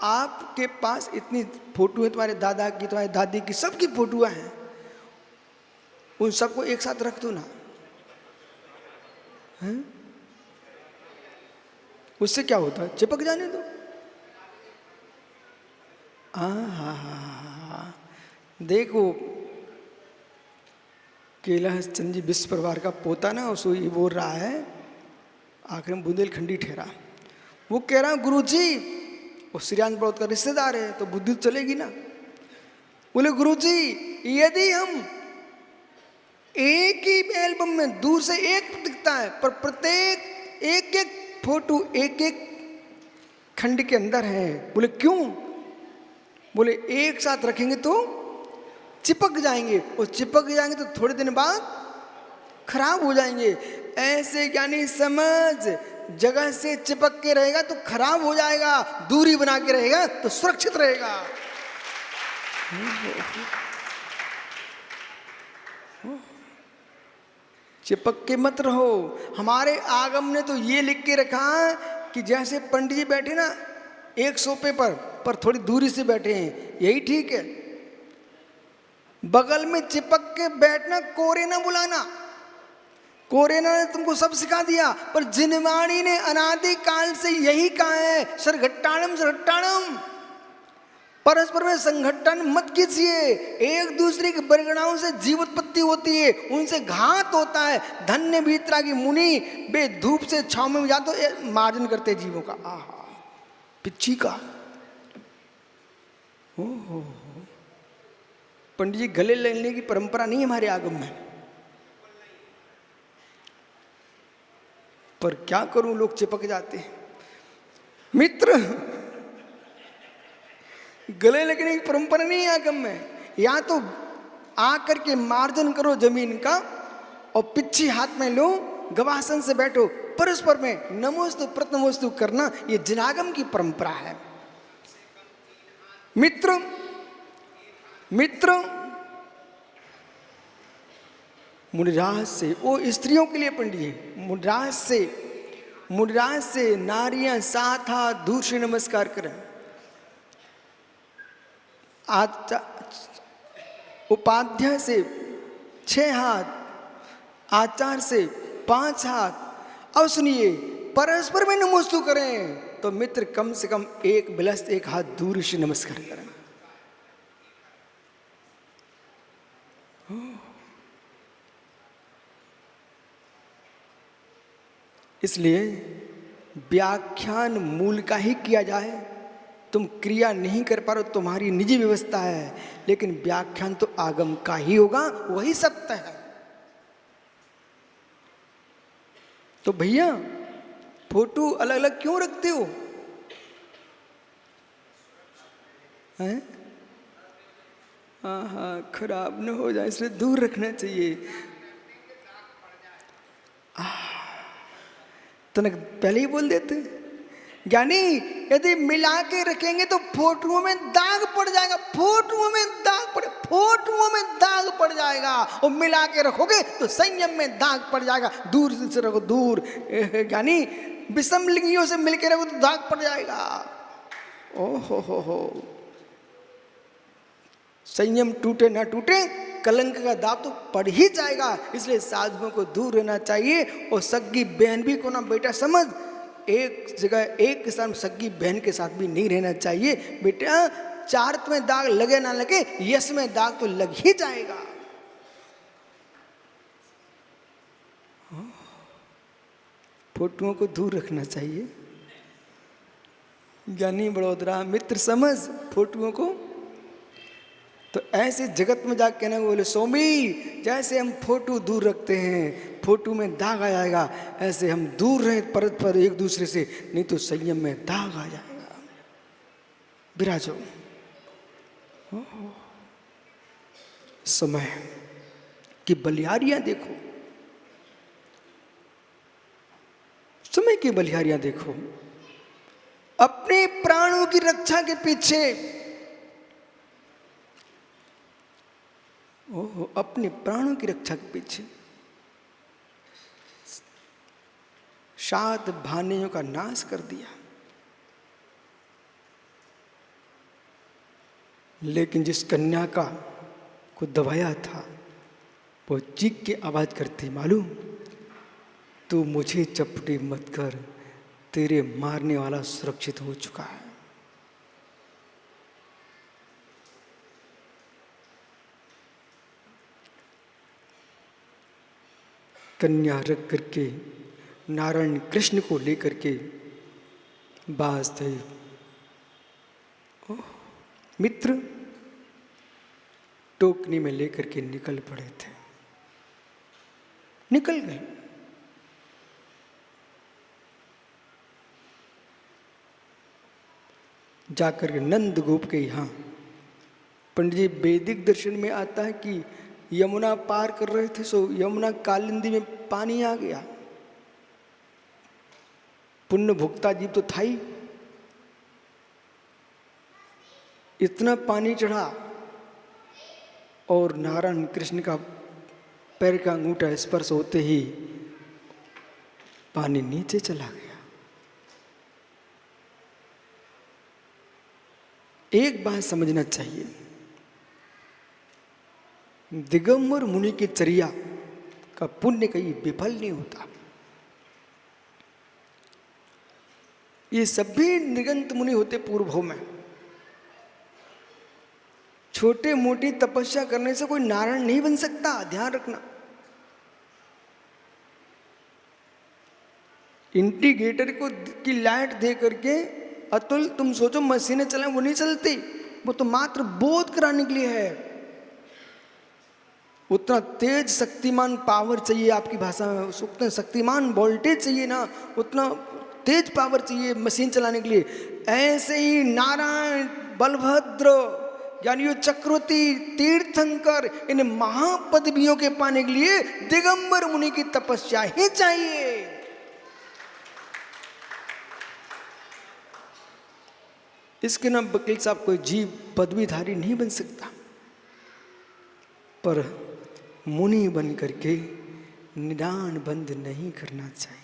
आपके पास इतनी फोटो है, तुम्हारे दादा की, तुम्हारे दादी की, सबकी फोटोआं हैं, उन सबको एक साथ रख दो ना। हैं? उससे क्या होता है? चिपक जाने दो। देखो कैलाश चंद जी विश्व परिवार का पोता ना, उसको ये बोल रहा है, आखिर में बुंदेलखंडी ठहरा। वो कह रहा गुरुजी, वो श्रीयांश ब्रह्मोत्तर का रिश्तेदार है तो बुद्धि चलेगी ना। बोले गुरुजी, यदि हम एक ही एल्बम में दूर से एक दिखता है पर प्रत्येक एक एक फोटो एक एक खंड के अंदर है। बोले क्यों? बोले एक साथ रखेंगे तो चिपक जाएंगे, और चिपक जाएंगे तो थोड़े दिन बाद खराब हो जाएंगे। ऐसे यानी समझ, जगह से चिपक के रहेगा तो खराब हो जाएगा, दूरी बना के रहेगा तो सुरक्षित रहेगा। चिपक के मत रहो। हमारे आगम ने तो ये लिख के रखा कि जैसे पंडित जी बैठे ना एक सोफे पर थोड़ी दूरी से बैठे हैं, यही ठीक है। बगल में चिपक के बैठना, कोरे ना बुलाना। कोरेना ने तुमको सब सिखा दिया, पर जिनवाणी ने अनादि काल से यही कहा है, सरघट्टाणम सरघट्टाणम, परस्पर में संघटन मत कीजिए। एक दूसरे की परिगणाओं से जीवोत्पत्ति होती है, उनसे घात होता है। धन्य भीतरा की मुनि बे धूप से छाव में जा तो मार्जन करते जीवों का। आहा, पिच्ची का। हो पंडित जी, गले लेने की परंपरा नहीं हमारे आगम में, पर क्या करूं, लोग चिपक जाते हैं। मित्र, गले लगने की परंपरा नहीं है आगम में। या तो आकर के मार्जन करो जमीन का और पिच्छी हाथ में लो, गवासन से बैठो, परस्पर में नमोस्तु प्रतनमोस्तु करना, ये जिनागम की परंपरा है। मित्र मुनिराज से, वो स्त्रियों के लिए पंडित जी, मुनिराज से नारियां 7 हाथ दूर से नमस्कार करें। उपाध्याय से 6 हाथ, आचार्य से 5 हाथ। अब सुनिए, परस्पर में नमोस्तु करें तो मित्र कम से कम एक बिलस्त 1 हाथ दूर से नमस्कार करें। इसलिए व्याख्यान मूल का ही किया जाए। तुम क्रिया नहीं कर पा रहे, तुम्हारी निजी व्यवस्था है, लेकिन व्याख्यान तो आगम का ही होगा, वही सत्य है। तो भैया, फोटो अलग अलग क्यों रखते हो? हैं? हाँ, खराब न हो जाए इसलिए दूर रखना चाहिए। तनक पहले ही बोल देते। ज्ञानी, यदि मिला के रखेंगे तो फोटुओं में दाग पड़ जाएगा, फोटुओं में दाग पड़ जाएगा। और मिला के रखोगे तो संयम में दाग पड़ जाएगा। दूर से रखो, दूर। ज्ञानी, विषम लिंगियों से मिलके रखो तो दाग पड़ जाएगा। हो संयम टूटे ना टूटे, कलंक का दाग तो पड़ ही जाएगा। इसलिए साधुओं को दूर रहना चाहिए। और सग्गी बहन भी को ना बेटा समझ, एक जगह एक स्थान सग्गी बहन के साथ भी नहीं रहना चाहिए। बेटा, चार्त में दाग लगे ना लगे, यश में दाग तो लग ही जाएगा। फोटुओं को दूर रखना चाहिए। ज्ञानी बड़ोदरा, मित्र समझ फोटुओं को। तो ऐसे जगत में जाके कहना, बोले स्वामी, जैसे हम फोटो दूर रखते हैं, फोटो में दाग आ जाएगा, ऐसे हम दूर रहे परस्पर एक दूसरे से, नहीं तो संयम में दाग आ जाएगा। विराजो। समय की बलिहारियां देखो, समय की बलिहारियां देखो। अपने प्राणों की रक्षा के पीछे, अपने प्राणों की रक्षा के पीछे 7 भानियों का नाश कर दिया। लेकिन जिस कन्या का को दबाया था, वो चीख के आवाज करती, मालूम, तू मुझे चपटी मत कर, तेरे मारने वाला सुरक्षित हो चुका है। कन्या रख करके नारायण कृष्ण को लेकर के वासुदेव मित्र टोकनी में लेकर के निकल पड़े थे, निकल गए। जाकर के नंद गोप के यहाँ, पंडित जी वैदिक दर्शन में आता है कि यमुना पार कर रहे थे, सो यमुना कालिंदी में पानी आ गया। पुण्य भुगता जीव तो था ही, इतना पानी चढ़ा और नारायण कृष्ण का पैर का अंगूठा स्पर्श होते ही पानी नीचे चला गया। एक बात समझना चाहिए, दिगंबर मुनि की चर्या का पुण्य कहीं विफल नहीं होता। ये सभी निगंत मुनि होते पूर्व में। छोटे मोटी तपस्या करने से कोई नारायण नहीं बन सकता, ध्यान रखना। इंडिकेटर को की लाइट दे करके अतुल तुम सोचो मशीनें चलाएं, वो नहीं चलती, वो तो मात्र बोध कराने के लिए है। उतना तेज शक्तिमान पावर चाहिए आपकी भाषा में, उतना शक्तिमान वोल्टेज चाहिए ना, उतना तेज पावर चाहिए मशीन चलाने के लिए। ऐसे ही नारायण, बलभद्र, यानी ये चक्रवर्ती, तीर्थंकर, इन महापदवियों के पाने के लिए दिगंबर मुनि की तपस्या ही चाहिए। इसके नाम वकील साहब कोई जीव पदवीधारी नहीं बन सकता, पर मुनि बन करके निदान बंद नहीं करना चाहिए।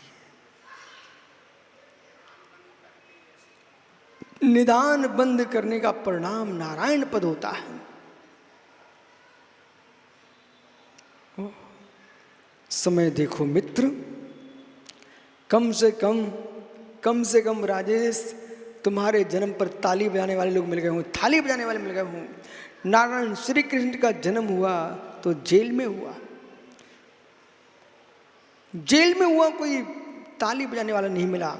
निदान बंद करने का परिणाम नारायण पद होता है। समय देखो मित्र, कम से कम राजेश तुम्हारे जन्म पर ताली बजाने वाले लोग मिल गए हों, थाली बजाने वाले मिल गए हों। नारायण श्री कृष्ण का जन्म हुआ तो जेल में हुआ, जेल में हुआ, कोई ताली बजाने वाला नहीं मिला।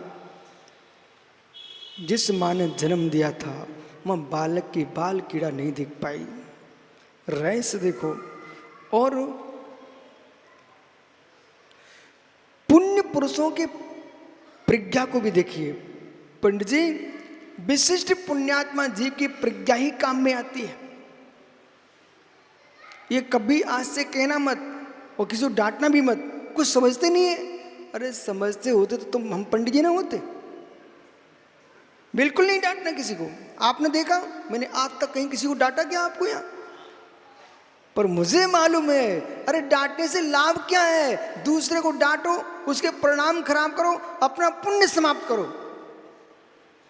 जिस माँ ने जन्म दिया था वह बालक की बाल कीड़ा नहीं दिख पाई। रैस देखो। और पुण्य पुरुषों के प्रज्ञा को भी देखिए पंडित जी। विशिष्ट पुण्यात्मा जीव की प्रज्ञा ही काम में आती है। ये कभी आज से कहना मत और किसी को डांटना भी मत, कुछ समझते नहीं है। अरे समझते होते तो तुम हम पंडित जी ना होते। बिल्कुल नहीं डांटना किसी को। आपने देखा, मैंने आज तक कहीं किसी को डांटा क्या आपको यहाँ? पर मुझे मालूम है, अरे डांटने से लाभ क्या है? दूसरे को डांटो, उसके परिणाम खराब करो, अपना पुण्य समाप्त करो।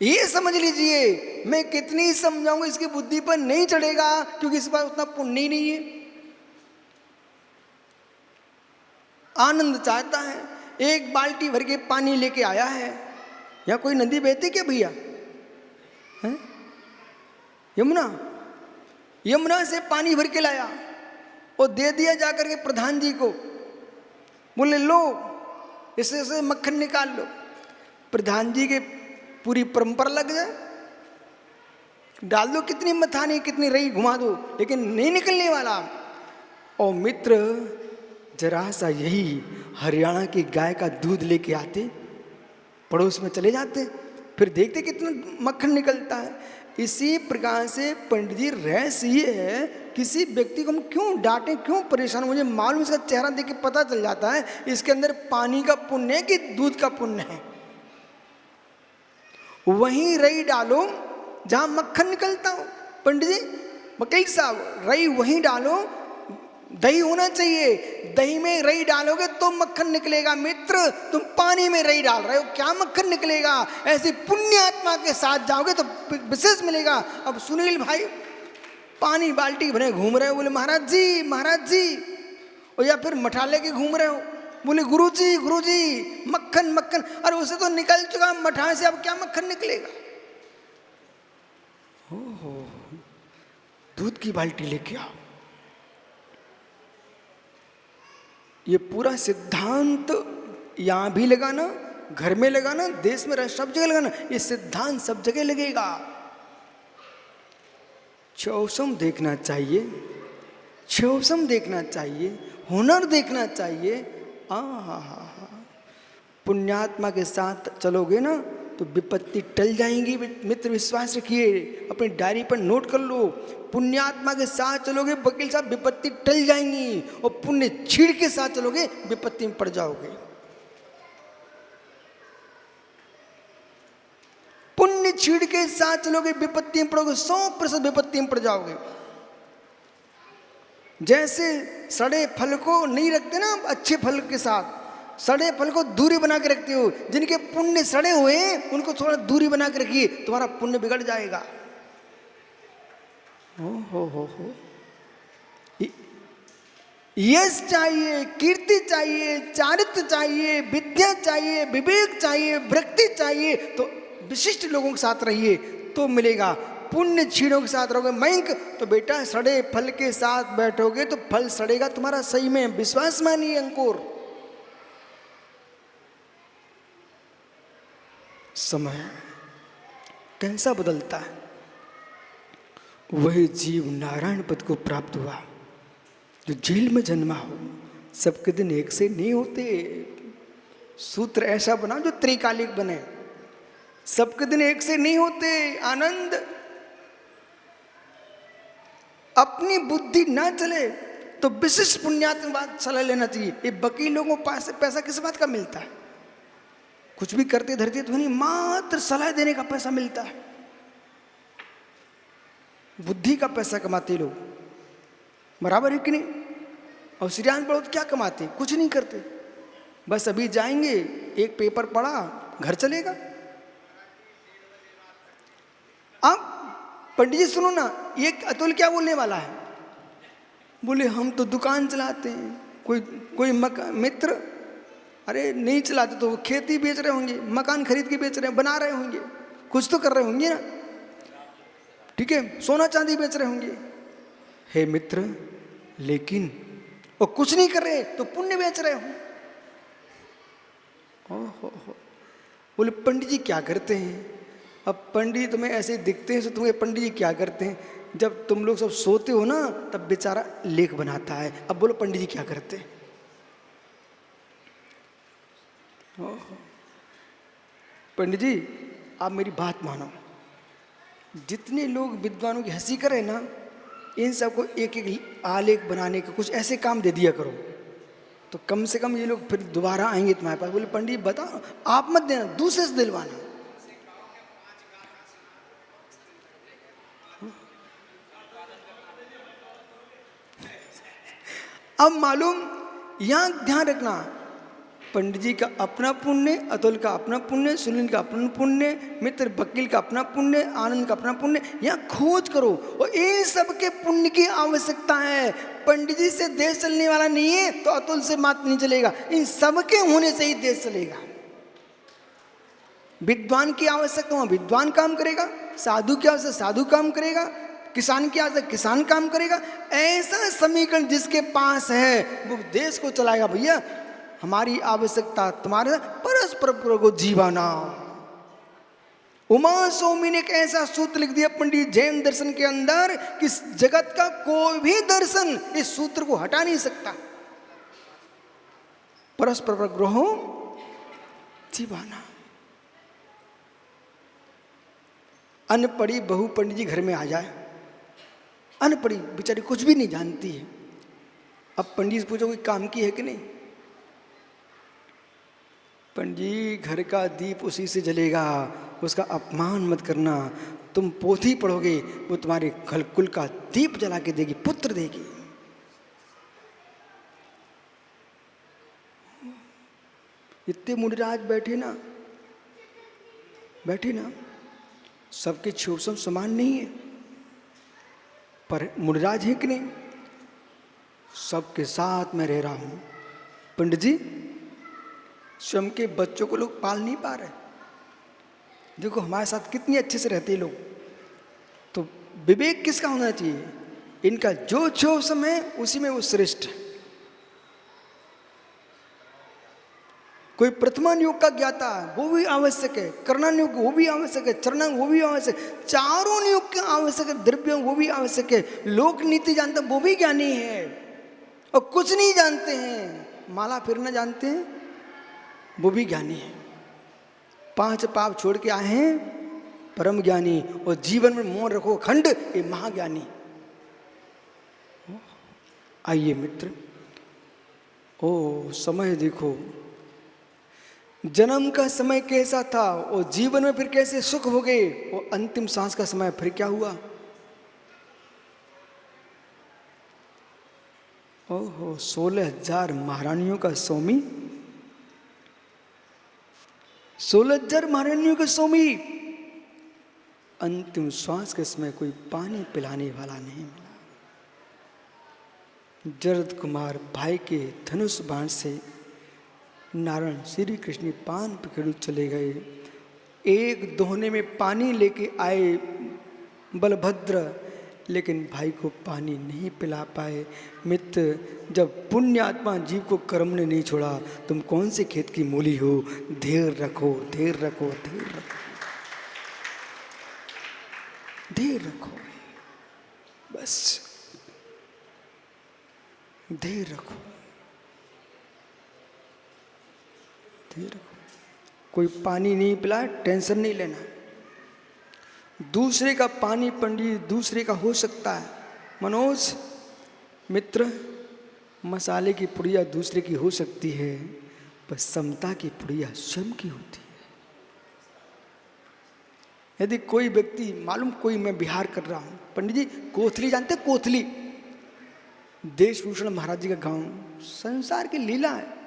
ये समझ लीजिए, मैं कितनी ही समझाऊंगा इसकी बुद्धि पर नहीं चढ़ेगा, क्योंकि इस बार उतना पुण्य ही नहीं है। आनंद चाहता है, एक बाल्टी भर के पानी लेके आया है। या कोई नदी बहती क्या भैया? यमुना से पानी भर के लाया और दे दिया जाकर के प्रधान जी को। बोले लो इससे से मक्खन निकाल लो। प्रधान जी के पूरी परंपरा लग जाए, डाल दो कितनी मथानी, कितनी रई घुमा दो, लेकिन नहीं निकलने वाला। और मित्र जरा सा यही हरियाणा की गाय का दूध लेके आते, पड़ोस में चले जाते, फिर देखते कितना मक्खन निकलता है। इसी प्रकार से पंडित जी रहस्य ये है, किसी व्यक्ति को हम क्यों डांटें, क्यों परेशान? मुझे मालूम, इसका चेहरा देख के पता चल जाता है इसके अंदर पानी का पुण्य है कि दूध का पुण्य है। वहीं रई डालो जहां मक्खन निकलता हो। पंडित जी, वकील साहब, रई वहीं डालो, दही होना चाहिए, दही में रई डालोगे तो मक्खन निकलेगा। मित्र तुम पानी में रई डाल रहे हो, क्या मक्खन निकलेगा? ऐसी पुण्य आत्मा के साथ जाओगे तो विशेष मिलेगा। अब सुनील भाई पानी बाल्टी भरे घूम रहे हो, बोले महाराज जी, और या फिर मठा लेके घूम रहे हो, बोले गुरु जी मक्खन। अरे उसे तो निकल चुका मठा से, अब क्या मक्खन निकलेगा? ओहो, दूध की बाल्टी लेके आओ। ये पूरा सिद्धांत यहां भी लगाना, घर में लगाना, देश में सब जगह लगाना। ये सिद्धांत सब जगह लगेगा। चौसम देखना चाहिए, चौसम देखना चाहिए, हुनर देखना चाहिए। पुण्यात्मा के साथ चलोगे ना तो विपत्ति टल जाएंगी। मित्र विश्वास रखिए, अपनी डायरी पर नोट कर लो। पुण्यात्मा के साथ चलोगे वकील साहब, विपत्ति टल जाएंगी, और पुण्य छीड़ के साथ चलोगे विपत्ति में पड़ जाओगे। पुण्य छीड़ के साथ चलोगे विपत्ति में पड़ोगे, 100% विपत्ति में पड़ जाओगे। जैसे सड़े फल को नहीं रखते ना अच्छे फल के साथ, सड़े फल को दूरी बना के रखते हो। जिनके पुण्य सड़े हुए हैं उनको थोड़ा दूरी बना के रखिए, तुम्हारा पुण्य बिगड़ जाएगा। हो यश चाहिए, कीर्ति चाहिए, चारित्र चाहिए, विद्या चाहिए, विवेक चाहिए, भक्ति चाहिए, तो विशिष्ट लोगों के साथ रहिए तो मिलेगा। पुण्य छीणों के साथ रहोगे मयंक, तो बेटा सड़े फल के साथ बैठोगे तो फल सड़ेगा तुम्हारा। सही में विश्वास मानिए अंकुर। समय कैसा बदलता है। वही जीव नारायण पद को प्राप्त हुआ जो जेल में जन्मा हो। सबके दिन एक से नहीं होते। सूत्र ऐसा बना जो त्रिकालिक बने। सबके दिन एक से नहीं होते। आनंद अपनी बुद्धि ना चले तो विशिष्ट पुण्यात्म बात सलाह लेना चाहिए। ये वकील लोगों को पास पैसा किस बात का मिलता है? कुछ भी करते धरते तो नहीं, मात्र सलाह देने का पैसा मिलता है। बुद्धि का पैसा कमाते लोग, बराबर है कि नहीं? और श्रीराम पढ़ो तो क्या कमाते? कुछ नहीं करते। बस अभी जाएंगे, एक पेपर पढ़ा, घर चलेगा। अब पंडित जी सुनो ना, ये अतुल क्या बोलने वाला है? बोले हम तो दुकान चलाते हैं। कोई मित्र, अरे नहीं चलाते तो खेती बेच रहे होंगे, मकान खरीद के बेच रहे हैं, बना रहे होंगे, कुछ तो कर रहे होंगे ना, ठीक है, सोना चांदी बेच रहे होंगे। हे मित्र, लेकिन वो कुछ नहीं कर रहे तो पुण्य बेच रहे हो। ओहो, बोले पंडित जी क्या करते हैं? अब पंडित तुम्हें ऐसे दिखते हैं, तो तुम्हें पंडित जी क्या करते हैं? जब तुम लोग सब सोते हो ना, तब बेचारा लेख बनाता है। अब बोलो पंडित जी क्या करते हैं? पंडित जी आप मेरी बात मानो, जितने लोग विद्वानों की हंसी करें ना, इन सबको एक एक आलेख बनाने का कुछ ऐसे काम दे दिया करो, तो कम से कम ये लोग फिर दोबारा आएंगे तुम्हारे पास। बोले पंडित जी बताओ, आप मत देना, दूसरे से दिलवाना। अब मालूम, यहां ध्यान रखना, पंडित जी का अपना पुण्य, अतुल का अपना पुण्य, सुनील का अपना पुण्य, मित्र वकील का अपना पुण्य, आनंद का अपना पुण्य, यहाँ खोज करो। और इन सबके पुण्य की आवश्यकता है। पंडित जी से देश चलने वाला नहीं है तो अतुल से मात नहीं चलेगा। इन सबके होने से ही देश चलेगा। विद्वान की आवश्यकता हो विद्वान काम करेगा, साधु की आवश्यकता साधु काम करेगा, किसान की आवश्यकता किसान काम करेगा। ऐसा समीकरण जिसके पास है वो देश को चलाएगा। भैया हमारी आवश्यकता तुम्हारे परस्पर को जीवाना। उमा स्वामी ने एक ऐसा सूत्र लिख दिया पंडित जैन दर्शन के अंदर कि जगत का कोई भी दर्शन इस सूत्र को हटा नहीं सकता। परस्पर ग्रहो जीवाना। अनपढ़ी बहू पंडित जी घर में आ जाए, अनपढ़ी बेचारी कुछ भी नहीं जानती है। अब पंडित से पूछो कोई काम की है कि नहीं? पंडित जी घर का दीप उसी से जलेगा, उसका अपमान मत करना। तुम पोथी पढ़ोगे वो तुम्हारे कुल का दीप जला के देगी, पुत्र देगी। इतने मुनिराज बैठे ना, सबके छोसम समान नहीं है, पर मुनिराज है कि नहीं? सबके साथ मैं रह रहा हूं। पंडित जी स्वयं के बच्चों को लोग पाल नहीं पा रहे। देखो हमारे साथ कितनी अच्छे से रहते हैं लोग। तो विवेक किसका होना चाहिए? इनका जो छोसम है उसी में वो श्रेष्ठ है। कोई प्रथमान योग का ज्ञाता है वो भी आवश्यक है, करणान योग वो भी आवश्यक है, चरणांग वो भी आवश्यक है, चारों योग के आवश्यक है, द्रव्य वो भी आवश्यक है। लोक नीति जानते वो भी ज्ञानी है, और कुछ नहीं जानते हैं, माला फिरना जानते हैं वो भी ज्ञानी है। 5 पाप छोड़ के आए हैं परम ज्ञानी, और जीवन में मौन रखो खंड, ये महाज्ञानी। आइए मित्र, ओ समय देखो, जन्म का समय कैसा था और जीवन में फिर कैसे सुख हो गए, और अंतिम सांस का समय फिर क्या हुआ। ओहो 16,000 महारानियों का स्वामी, 16,000 महारानियों का स्वामी, अंतिम श्वास के समय कोई पानी पिलाने वाला नहीं मिला। जरद कुमार भाई के धनुष बाण से नारायण श्री कृष्ण पान पखेरु चले गए। एक दोहने में पानी लेके आए बलभद्र, लेकिन भाई को पानी नहीं पिला पाए। मित्र, जब पुण्य आत्मा जीव को कर्म ने नहीं छोड़ा, तुम कौन से खेत की मूली हो? धैर्य रखो, धैर्य रखो, धैर्य रखो, धैर्य रखो, बस धैर्य रखो, धैर्य रखो। कोई पानी नहीं पिला, टेंशन नहीं लेना। दूसरे का पानी पंडित दूसरे का हो सकता है। मनोज मित्र, मसाले की पुड़िया दूसरे की हो सकती है, पर समता की पुड़िया स्वयं की होती है। यदि कोई व्यक्ति, मालूम कोई, मैं बिहार कर रहा हूँ, पंडित जी कोथली जानते? कोथली देशभूषण महाराज जी का गांव, संसार की लीला है।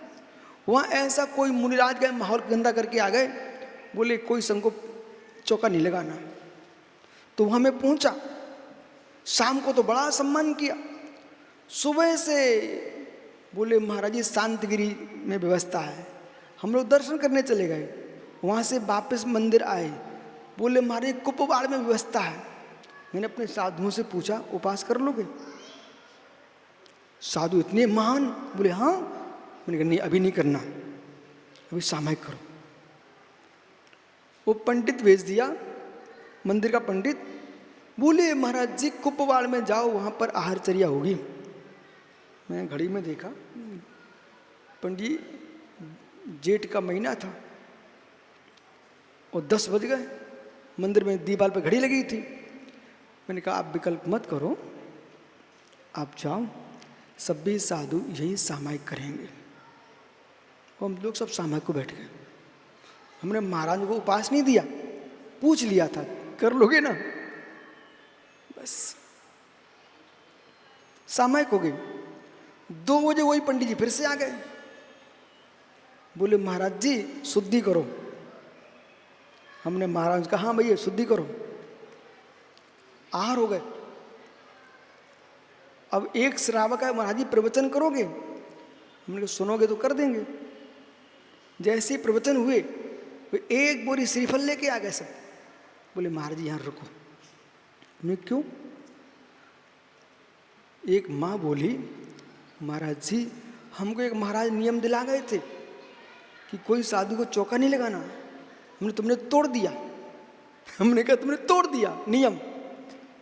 वहाँ ऐसा कोई मुनिराज गए, माहौल गंदा करके आ गए, बोले कोई संग को चौका नहीं लगाना। तो वहाँ मैं पहुँचा, शाम को तो बड़ा सम्मान किया। सुबह से बोले महाराज जी शांतगिरी में व्यवस्था है, हम लोग दर्शन करने चले गए। वहाँ से वापस मंदिर आए, बोले महाराज कुपवाड़ में व्यवस्था है। मैंने अपने साधुओं से पूछा उपास कर लोगे? साधु इतने महान, बोले हाँ। मैंने कहा नहीं, अभी नहीं करना, अभी सामायिक करो। वो पंडित भेज दिया, मंदिर का पंडित। बोले महाराज जी कुपवाड़ में जाओ, वहाँ पर आहारचर्या होगी। मैं घड़ी में देखा, पंडित जेठ का महीना था और 10 बज गए। मंदिर में दीवार पर घड़ी लगी थी। मैंने कहा आप विकल्प मत करो, आप जाओ, सभी साधु यही सामायिक करेंगे। और हम लोग सब सामायिक को बैठ गए। हमने महाराज को उपास नहीं दिया, पूछ लिया था कर लोगे ना, बस सामायिक हो गई। 2 बजे वही पंडित जी फिर से आ गए, बोले महाराज जी शुद्धि करो। हमने महाराज कहा हाँ भैया शुद्धि करो। आहार हो गए। अब एक श्रावक है, महाराज जी प्रवचन करोगे? हमने कहा सुनोगे तो कर देंगे। जैसे ही प्रवचन हुए, वे एक बोरी श्रीफल लेके आ गए सब। बोले महाराज जी यहाँ रुको। हमने क्यों? एक माँ बोली महाराज जी हमको एक महाराज नियम दिला गए थे कि कोई साधु को चौका नहीं लगाना, तुमने तोड़ दिया। हमने कहा तुमने तोड़ दिया नियम?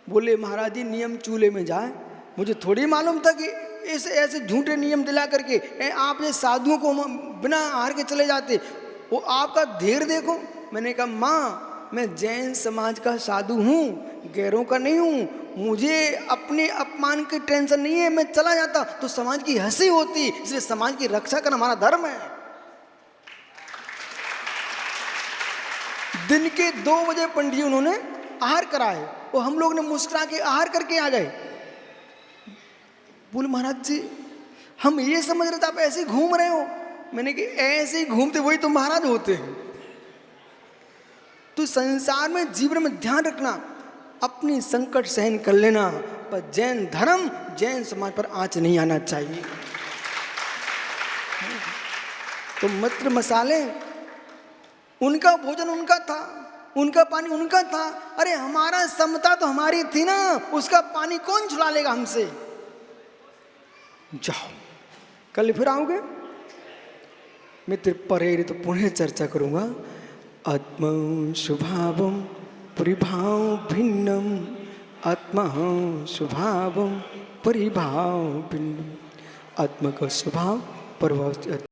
बोले महाराज जी नियम चूल्हे में जाए, मुझे थोड़ी मालूम था कि ऐसे ऐसे झूठे नियम दिला करके आप ये साधुओं को बिना हार के चले जाते। वो आपका धैर्य देखो। मैंने कहा माँ मैं जैन समाज का साधु हूँ, गैरों का नहीं हूँ। मुझे अपने अपमान की टेंशन नहीं है। मैं चला जाता तो समाज की हंसी होती, इसलिए समाज की रक्षा करना हमारा धर्म है। दिन के 2 बजे पंडित जी उन्होंने आहार कराए और हम लोग ने मुस्कुरा के आहार करके आ गए। बोले महाराज जी हम ये समझ रहे थे आप ऐसे घूम रहे हो। मैंने कि ऐसे ही घूमते वही तो महाराज होते हैं। तो संसार में जीवन में ध्यान रखना, अपनी संकट सहन कर लेना, पर जैन धर्म जैन समाज पर आंच नहीं आना चाहिए। तो मित्र मसाले उनका भोजन उनका था, उनका पानी उनका था। अरे हमारा समता तो हमारी थी ना, उसका पानी कौन छुड़ा लेगा हमसे? जाओ, कल फिर आओगे मित्र। परेर तो पुनः चर्चा करूंगा। आत्मा स्वभावम परिभाव भिन्नम, आत्मा स्वभावम परिभाव भिन्नम। आत्मा का स्वभाव प्रभाव